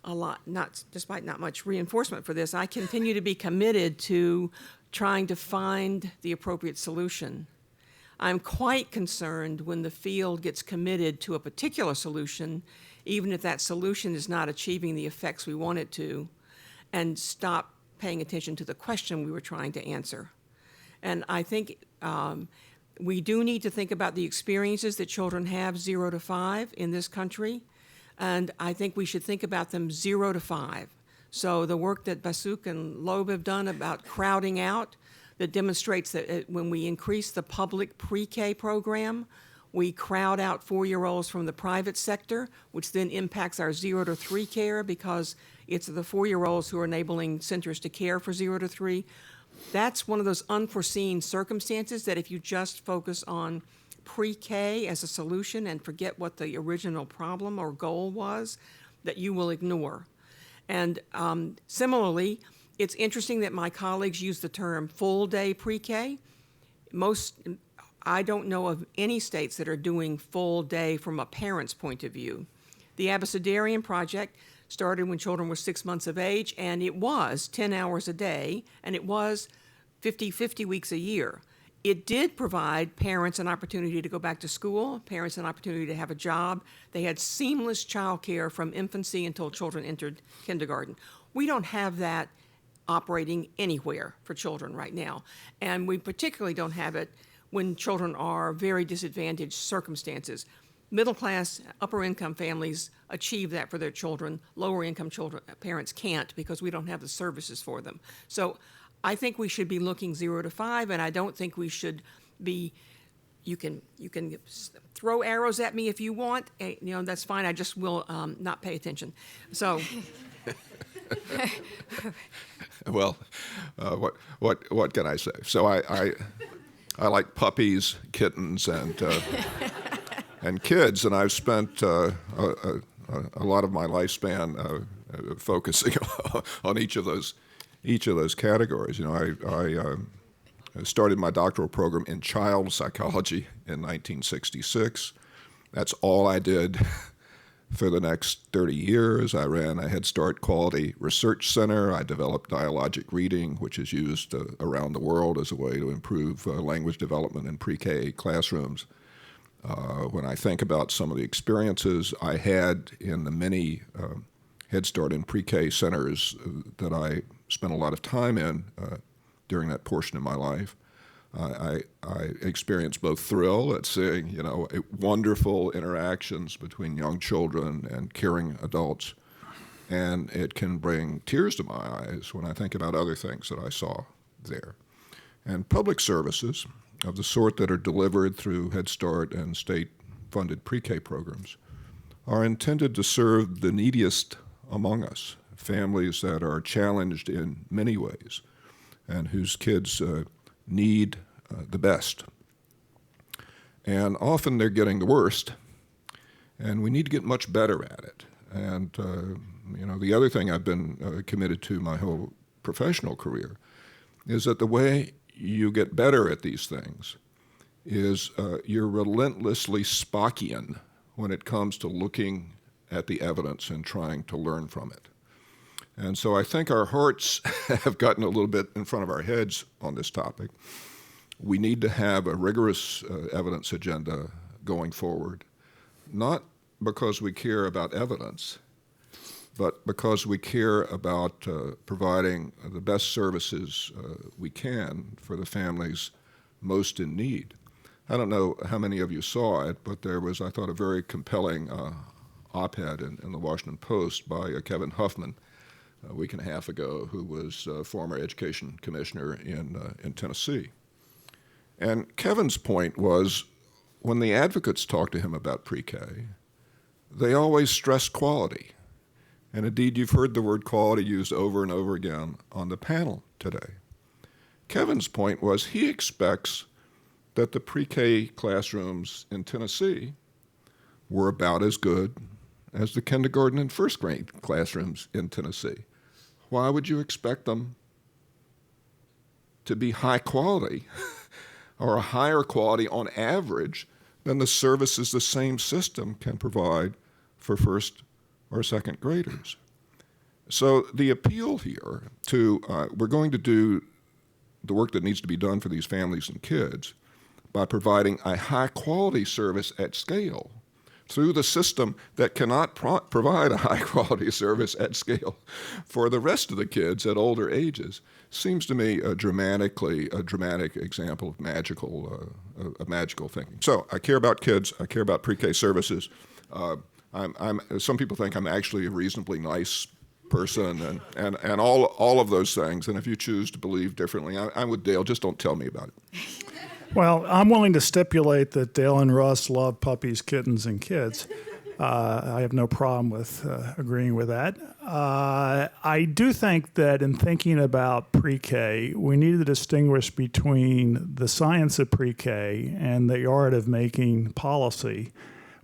not much reinforcement for this, I continue to be committed to trying to find the appropriate solution. I'm quite concerned when the field gets committed to a particular solution, even if that solution is not achieving the effects we want it to, and stop paying attention to the question we were trying to answer. And I think we do need to think about the experiences that children have 0 to 5 in this country, and I think we should think about them 0 to 5. So the work that Basuk and Loeb have done about crowding out, that demonstrates that when we increase the public pre-K program, we crowd out 4-year-olds from the private sector, which then impacts our 0 to 3 care, because it's the 4-year-olds who are enabling centers to care for 0 to 3. That's one of those unforeseen circumstances that if you just focus on pre-K as a solution and forget what the original problem or goal was, that you will ignore. And similarly, it's interesting that my colleagues use the term full-day pre-K. I don't know of any states that are doing full-day from a parent's point of view. The Abecedarian Project started when children were 6 months of age, and it was 10 hours a day, and it was 50 weeks a year. It did provide parents an opportunity to go back to school, parents an opportunity to have a job. They had seamless childcare from infancy until children entered kindergarten. We don't have that operating anywhere for children right now. And we particularly don't have it when children are very disadvantaged circumstances. Middle class, upper income families achieve that for their children. Lower income parents can't because we don't have the services for them. So I think we should be looking 0 to 5, and I don't think we should be, you can throw arrows at me if you want, that's fine, I just will not pay attention. So. Well, what can I say? So I like puppies, kittens, and kids, and I've spent a lot of my lifespan focusing on each of those categories. You know, I started my doctoral program in child psychology in 1966. That's all I did for the next 30 years. I ran a Head Start Quality Research Center. I developed dialogic reading, which is used around the world as a way to improve language development in pre-K classrooms. When I think about some of the experiences I had in the many Head Start and pre-K centers that I spent a lot of time in during that portion of my life, I experienced both thrill at seeing, you know, wonderful interactions between young children and caring adults, and it can bring tears to my eyes when I think about other things that I saw there. And public services of the sort that are delivered through Head Start and state-funded pre-K programs are intended to serve the neediest among us, families that are challenged in many ways and whose kids need the best. And often they're getting the worst, and we need to get much better at it. And, you know, the other thing I've been committed to my whole professional career is that the way you get better at these things is you're relentlessly Spockian when it comes to looking at the evidence and trying to learn from it. And so I think our hearts have gotten a little bit in front of our heads on this topic. We need to have a rigorous evidence agenda going forward, not because we care about evidence, but because we care about providing the best services we can for the families most in need. I don't know how many of you saw it, but there was, I thought, a very compelling op-ed in the Washington Post by Kevin Huffman a week and a half ago, who was former education commissioner in Tennessee. And Kevin's point was, when the advocates talked to him about pre-K, they always stressed quality. And indeed, you've heard the word quality used over and over again on the panel today. Kevin's point was he expects that the pre-K classrooms in Tennessee were about as good as the kindergarten and first grade classrooms in Tennessee. Why would you expect them to be high quality or a higher quality on average than the services the same system can provide for first or second graders? So the appeal here to, we're going to do the work that needs to be done for these families and kids by providing a high quality service at scale through the system that cannot provide a high quality service at scale for the rest of the kids at older ages, seems to me a dramatic example of magical thinking. So I care about kids, I care about pre-K services. Some people think I'm actually a reasonably nice person and all of those things, and if you choose to believe differently, I'm with Dale, just don't tell me about it. Well, I'm willing to stipulate that Dale and Russ love puppies, kittens, and kids. I have no problem with agreeing with that. I do think that in thinking about pre-K, we need to distinguish between the science of pre-K and the art of making policy,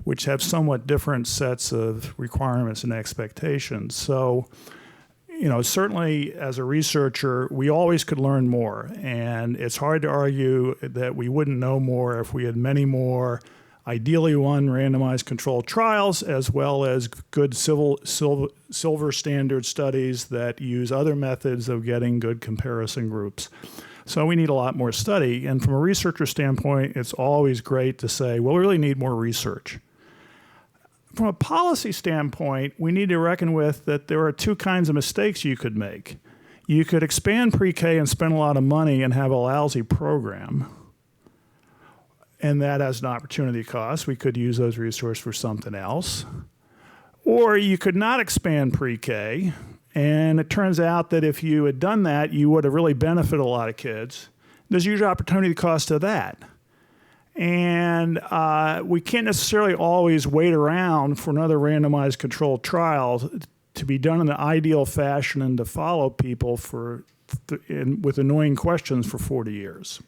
which have somewhat different sets of requirements and expectations. So, you know, certainly as a researcher, we always could learn more. And it's hard to argue that we wouldn't know more if we had many more, ideally one, randomized controlled trials, as well as good silver standard studies that use other methods of getting good comparison groups. So we need a lot more study. And from a researcher standpoint, it's always great to say, well, we really need more research. From a policy standpoint, we need to reckon with that there are two kinds of mistakes you could make. You could expand pre-K and spend a lot of money and have a lousy program, and that has an opportunity cost. We could use those resources for something else. Or you could not expand pre-K, and it turns out that if you had done that, you would have really benefited a lot of kids. There's usually opportunity cost to that. And we can't necessarily always wait around for another randomized controlled trial to be done in the ideal fashion and to follow people with annoying questions for 40 years.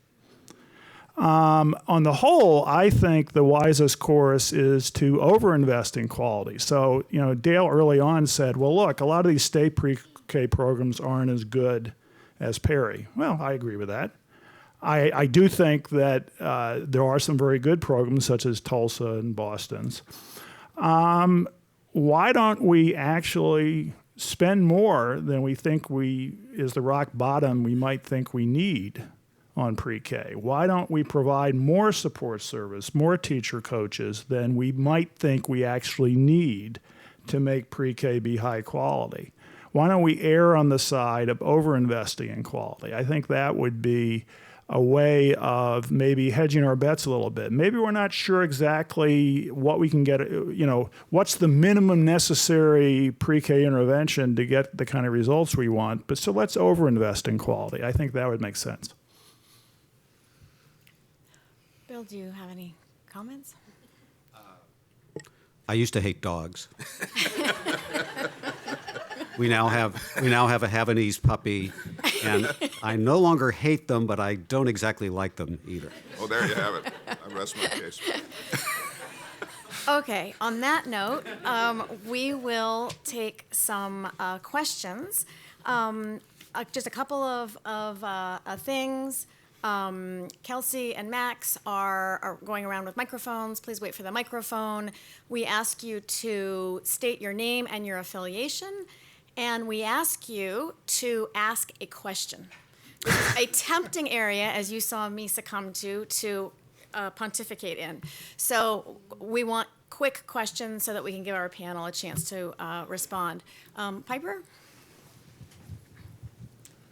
On the whole, I think the wisest course is to overinvest in quality. So, Dale early on said, well, look, a lot of these state pre-K programs aren't as good as Perry. Well, I agree with that. I do think that there are some very good programs, such as Tulsa and Boston's. Why don't we actually spend more than we think is the rock bottom we might think we need on pre-K? Why don't we provide more support service, more teacher coaches than we might think we actually need to make pre-K be high quality? Why don't we err on the side of overinvesting in quality? I think that would be a way of maybe hedging our bets a little bit. Maybe we're not sure exactly what we can get, what's the minimum necessary pre-K intervention to get the kind of results we want, but so let's overinvest in quality. I think that would make sense. Bill, do you have any comments? I used to hate dogs. We now have a Havanese puppy, and I no longer hate them, but I don't exactly like them either. Oh, there you have it. I rest my case. Okay, on that note, we will take some questions. Just a couple of things. Kelsey and Max are going around with microphones. Please wait for the microphone. We ask you to state your name and your affiliation, and we ask you to ask a question. This is a tempting area, as you saw me succumb to pontificate in. So we want quick questions so that we can give our panel a chance to respond. Piper?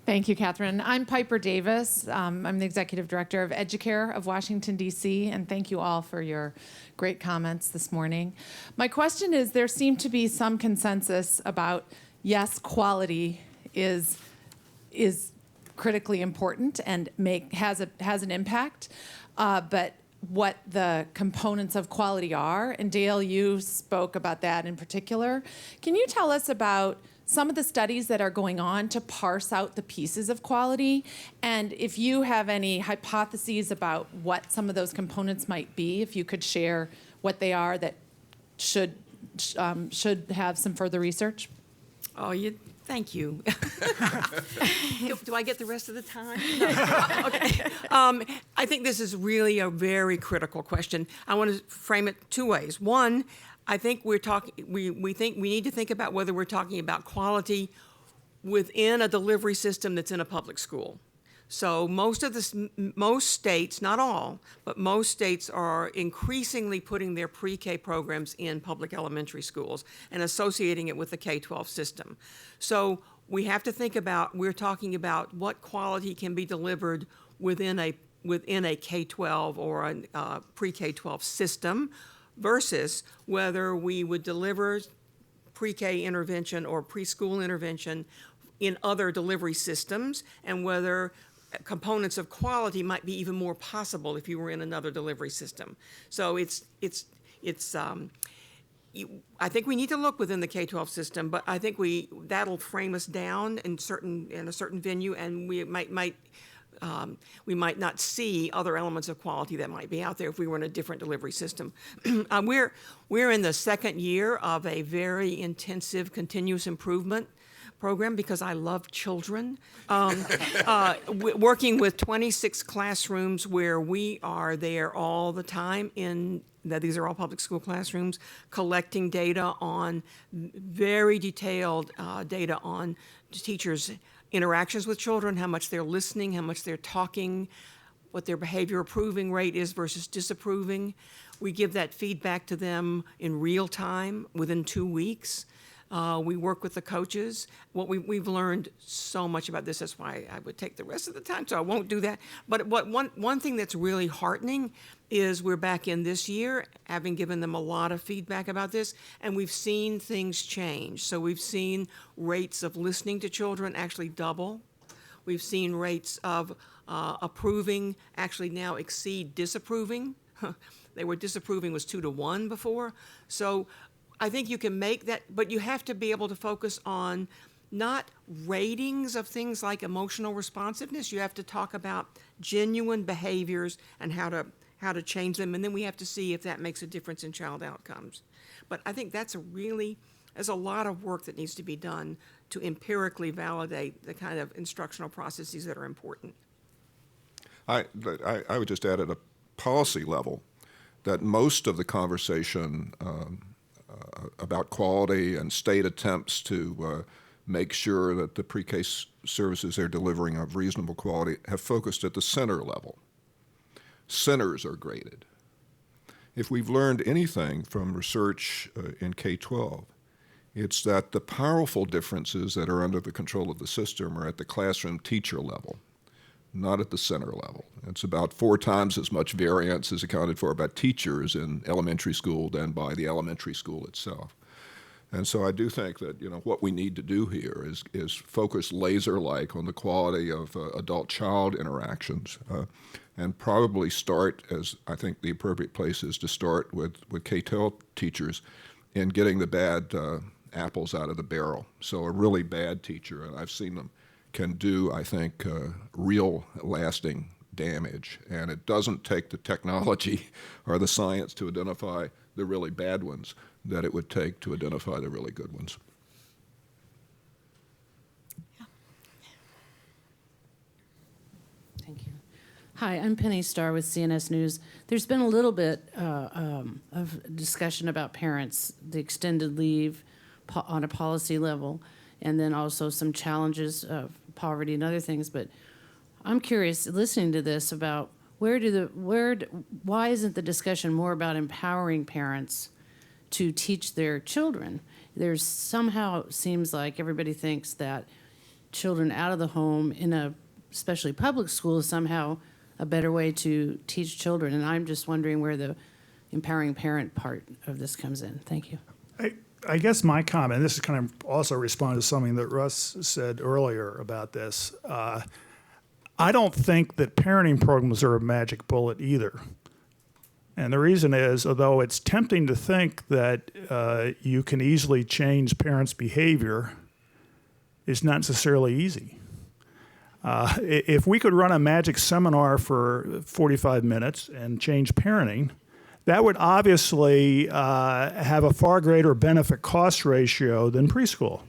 Thank you, Catherine. I'm Piper Davis. I'm the Executive Director of Educare of Washington, D.C., and thank you all for your great comments this morning. My question is, there seemed to be some consensus about, yes, quality is critically important and has an impact, but what the components of quality are, and Dale, you spoke about that in particular. Can you tell us about some of the studies that are going on to parse out the pieces of quality, and if you have any hypotheses about what some of those components might be, if you could share what they are that should have some further research? Oh, thank you. Do I get the rest of the time? No. Okay. I think this is really a very critical question. I want to frame it two ways. One, I think we need to think about whether we're talking about quality within a delivery system that's in a public school. So most states, not all, but most states are increasingly putting their pre-K programs in public elementary schools and associating it with the K-12 system. So we have to think about, we're talking about what quality can be delivered within a K-12 or a pre-K-12 system versus whether we would deliver pre-K intervention or preschool intervention in other delivery systems, and whether components of quality might be even more possible if you were in another delivery system. So I think we need to look within the K-12 system, but I think that'll frame us down in a certain venue, and we might not see other elements of quality that might be out there if we were in a different delivery system. We're in the second year of a very intensive continuous improvement program because I love children. Working with 26 classrooms where we are there all the time these are all public school classrooms, collecting data on very detailed data on teachers' interactions with children, how much they're listening, how much they're talking, what their behavior approving rate is versus disapproving. We give that feedback to them in real time within 2 weeks. We work with the coaches. We've learned so much about this. That's why I would take the rest of the time, so I won't do that. But one thing that's really heartening is we're back in this year, having given them a lot of feedback about this, and we've seen things change. So we've seen rates of listening to children actually double. We've seen rates of approving actually now exceed disapproving. They were disapproving was 2 to 1 before. So I think you can make that, but you have to be able to focus on not ratings of things like emotional responsiveness. You have to talk about genuine behaviors and how to change them, and then we have to see if that makes a difference in child outcomes. But I think there's a lot of work that needs to be done to empirically validate the kind of instructional processes that are important. I would just add at a policy level that most of the conversation about quality and state attempts to make sure that the pre-K services they're delivering of reasonable quality have focused at the center level. Centers are graded. If we've learned anything from research in K-12, it's that the powerful differences that are under the control of the system are at the classroom teacher level, not at the center level. It's about 4 times as much variance is accounted for by teachers in elementary school than by the elementary school itself. And so I do think that what we need to do here is focus laser-like on the quality of adult-child interactions, and probably start, as I think the appropriate place is to start with K-12 teachers in getting the bad apples out of the barrel. So a really bad teacher, and I've seen them, can do, I think, real lasting damage. And it doesn't take the technology or the science to identify the really bad ones that it would take to identify the really good ones. Thank you. Hi, I'm Penny Starr with CNS News. There's been a little bit of discussion about parents, the extended leave on a policy level, and then also some challenges of poverty and other things. But I'm curious, listening to this, about why isn't the discussion more about empowering parents to teach their children? There's somehow seems like everybody thinks that children out of the home in a especially public school is somehow a better way to teach children. And I'm just wondering where the empowering parent part of this comes in. Thank you. I guess my comment, this is kind of also respond to something that Russ said earlier about this. I don't think that parenting programs are a magic bullet either. And the reason is, although it's tempting to think that you can easily change parents' behavior, it's not necessarily easy. If we could run a magic seminar for 45 minutes and change parenting, that would obviously have a far greater benefit-cost ratio than preschool.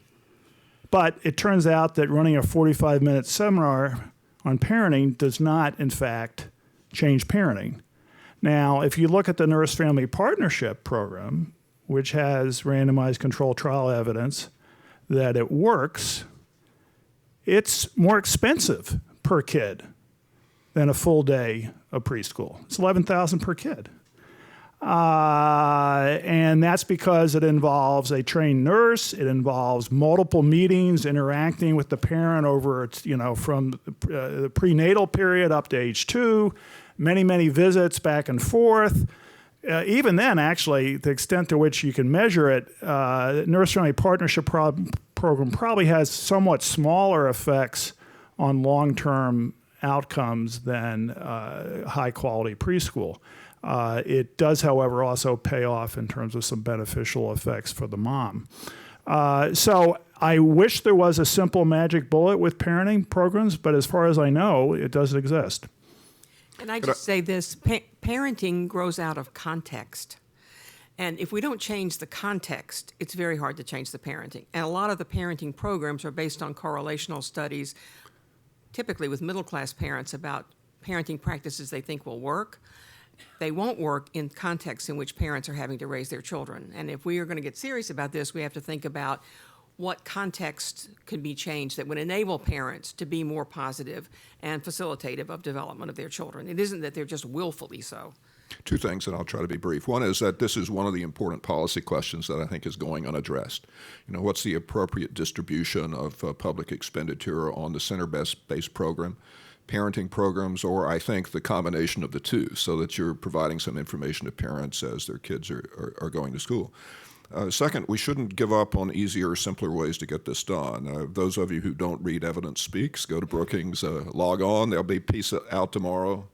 But it turns out that running a 45-minute seminar on parenting does not, in fact, change parenting. Now, if you look at the Nurse-Family Partnership Program, which has randomized controlled trial evidence that it works, it's more expensive per kid than a full day of preschool. It's $11,000 per kid. And that's because it involves a trained nurse. It involves multiple meetings, interacting with the parent over, from the prenatal period up to age 2, many visits back and forth. Even then, actually, the extent to which you can measure it, Nurse-Family Partnership Program probably has somewhat smaller effects on long-term outcomes than high-quality preschool. It does, however, also pay off in terms of some beneficial effects for the mom. So I wish there was a simple magic bullet with parenting programs, but as far as I know, it doesn't exist. And I just say this, parenting grows out of context. And if we don't change the context, it's very hard to change the parenting. And a lot of the parenting programs are based on correlational studies, typically with middle-class parents, about parenting practices they think will work. They won't work in contexts in which parents are having to raise their children. And if we are going to get serious about this, we have to think about what context could be changed that would enable parents to be more positive and facilitative of development of their children. It isn't that they're just willfully so. 2 things, and I'll try to be brief. One is that this is one of the important policy questions that I think is going unaddressed. What's the appropriate distribution of public expenditure on the center-based program, parenting programs, or I think the combination of the two, so that you're providing some information to parents as their kids are going to school. Second, we shouldn't give up on easier, simpler ways to get this done. Those of you who don't read Evidence Speaks, go to Brookings, log on. There'll be a piece out tomorrow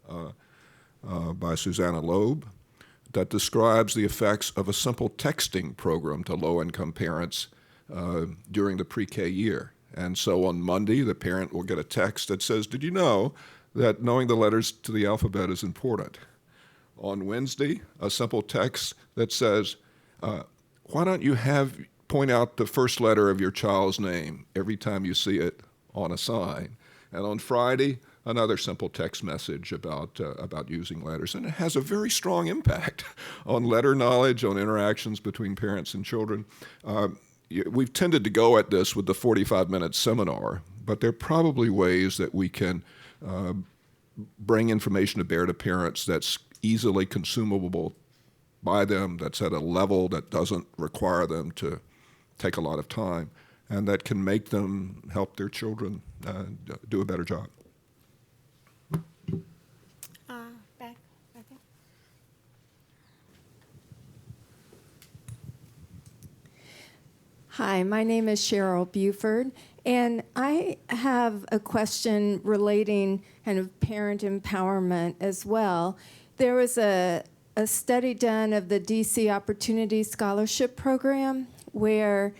by Susanna Loeb that describes the effects of a simple texting program to low-income parents during the pre-K year. And so on Monday, the parent will get a text that says, "Did you know that knowing the letters to the alphabet is important?" On Wednesday, a simple text that says, "Why don't you point out the first letter of your child's name every time you see it on a sign?" And on Friday, another simple text message about using letters. And it has a very strong impact on letter knowledge, on interactions between parents and children. We've tended to go at this with the 45-minute seminar, but there are probably ways that we can bring information to bear to parents that's easily consumable by them, that's at a level that doesn't require them to take a lot of time, and that can make them help their children do a better job. Back there. Hi, my name is Cheryl Buford, and I have a question relating kind of parent empowerment as well. There was a study done of the DC Opportunity Scholarship Program where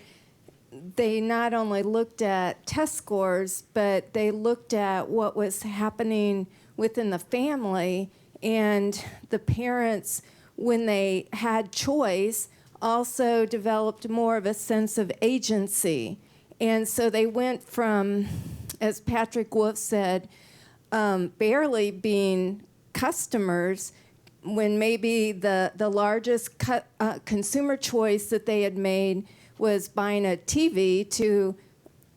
they not only looked at test scores, but they looked at what was happening within the family, and the parents, when they had choice, also developed more of a sense of agency. And so they went from, as Patrick Wolf said, barely being customers, when maybe the largest consumer choice that they had made was buying a TV, to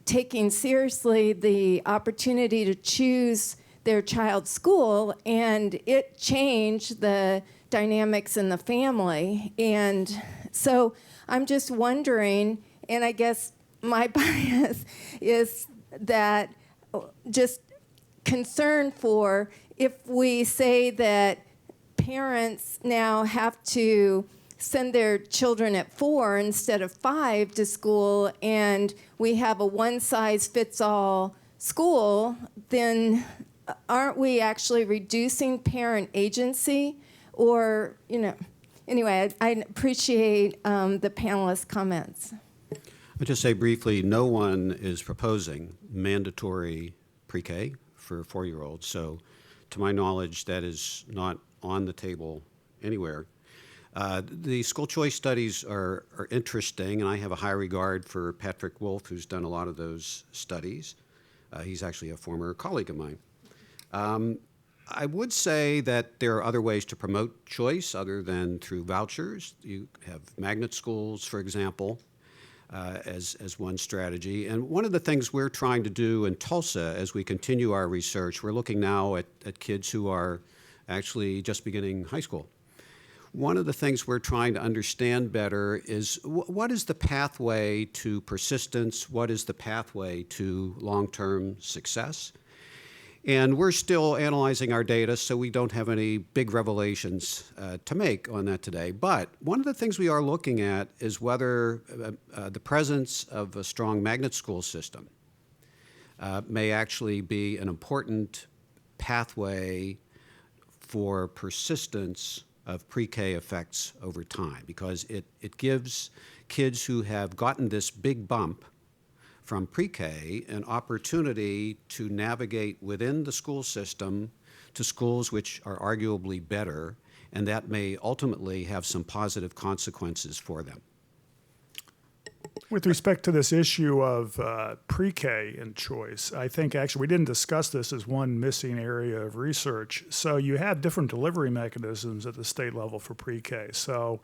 taking seriously the opportunity to choose their child's school, and it changed the dynamics in the family. And so I'm just wondering, and I guess my bias is that just concern for, if we say that parents now have to send their children at 4 instead of 5 to school, and we have a one-size-fits-all school, then aren't we actually reducing parent agency? Or, anyway, I appreciate the panelists' comments. I'll just say briefly, no one is proposing mandatory pre-K for 4-year-olds. So to my knowledge, that is not on the table anywhere. The school choice studies are interesting, and I have a high regard for Patrick Wolf, who's done a lot of those studies. He's actually a former colleague of mine. I would say that there are other ways to promote choice other than through vouchers. You have magnet schools, for example, as one strategy. And one of the things we're trying to do in Tulsa as we continue our research, we're looking now at kids who are actually just beginning high school. One of the things we're trying to understand better is what is the pathway to persistence? What is the pathway to long-term success? And we're still analyzing our data, so we don't have any big revelations to make on that today. But one of the things we are looking at is whether the presence of a strong magnet school system may actually be an important pathway for persistence of pre-K effects over time, because it gives kids who have gotten this big bump from pre-K an opportunity to navigate within the school system to schools which are arguably better, and that may ultimately have some positive consequences for them. With respect to this issue of pre-K and choice, I think actually we didn't discuss this as one missing area of research. So you have different delivery mechanisms at the state level for pre-K. So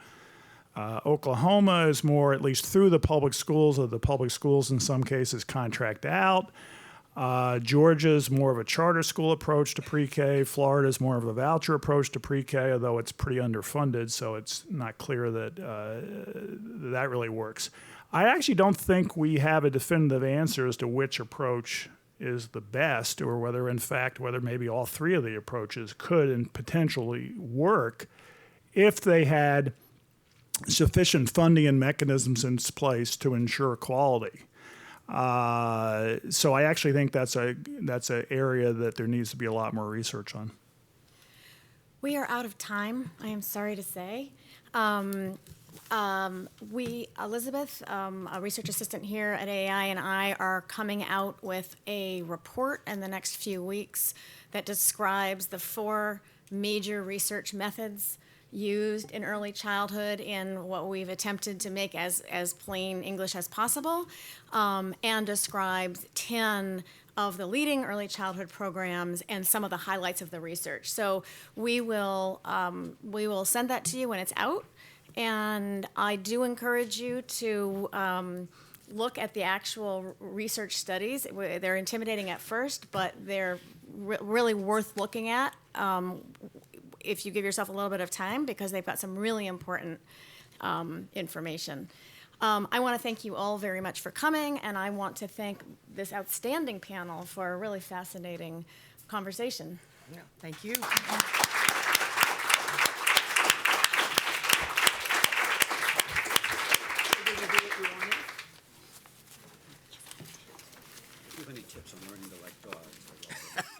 Oklahoma is more, at least through the public schools, or the public schools in some cases contract out. Georgia's more of a charter school approach to pre-K. Florida's more of a voucher approach to pre-K, although it's pretty underfunded, so it's not clear that that really works. I actually don't think we have a definitive answer as to which approach is the best, or whether, in fact, whether maybe all three of the approaches could and potentially work if they had sufficient funding and mechanisms in place to ensure quality. So I actually think that's an area that there needs to be a lot more research on. We are out of time, I am sorry to say. Elizabeth, a research assistant here at AAI, and I are coming out with a report in the next few weeks that describes the 4 major research methods used in early childhood in what we've attempted to make as plain English as possible, and describes 10 of the leading early childhood programs and some of the highlights of the research. So we will send that to you when it's out. And I do encourage you to look at the actual research studies. They're intimidating at first, but they're really worth looking at if you give yourself a little bit of time, because they've got some really important information. I want to thank you all very much for coming, and I want to thank this outstanding panel for a really fascinating conversation. Yeah, thank you. Do you have any tips on learning to like dogs?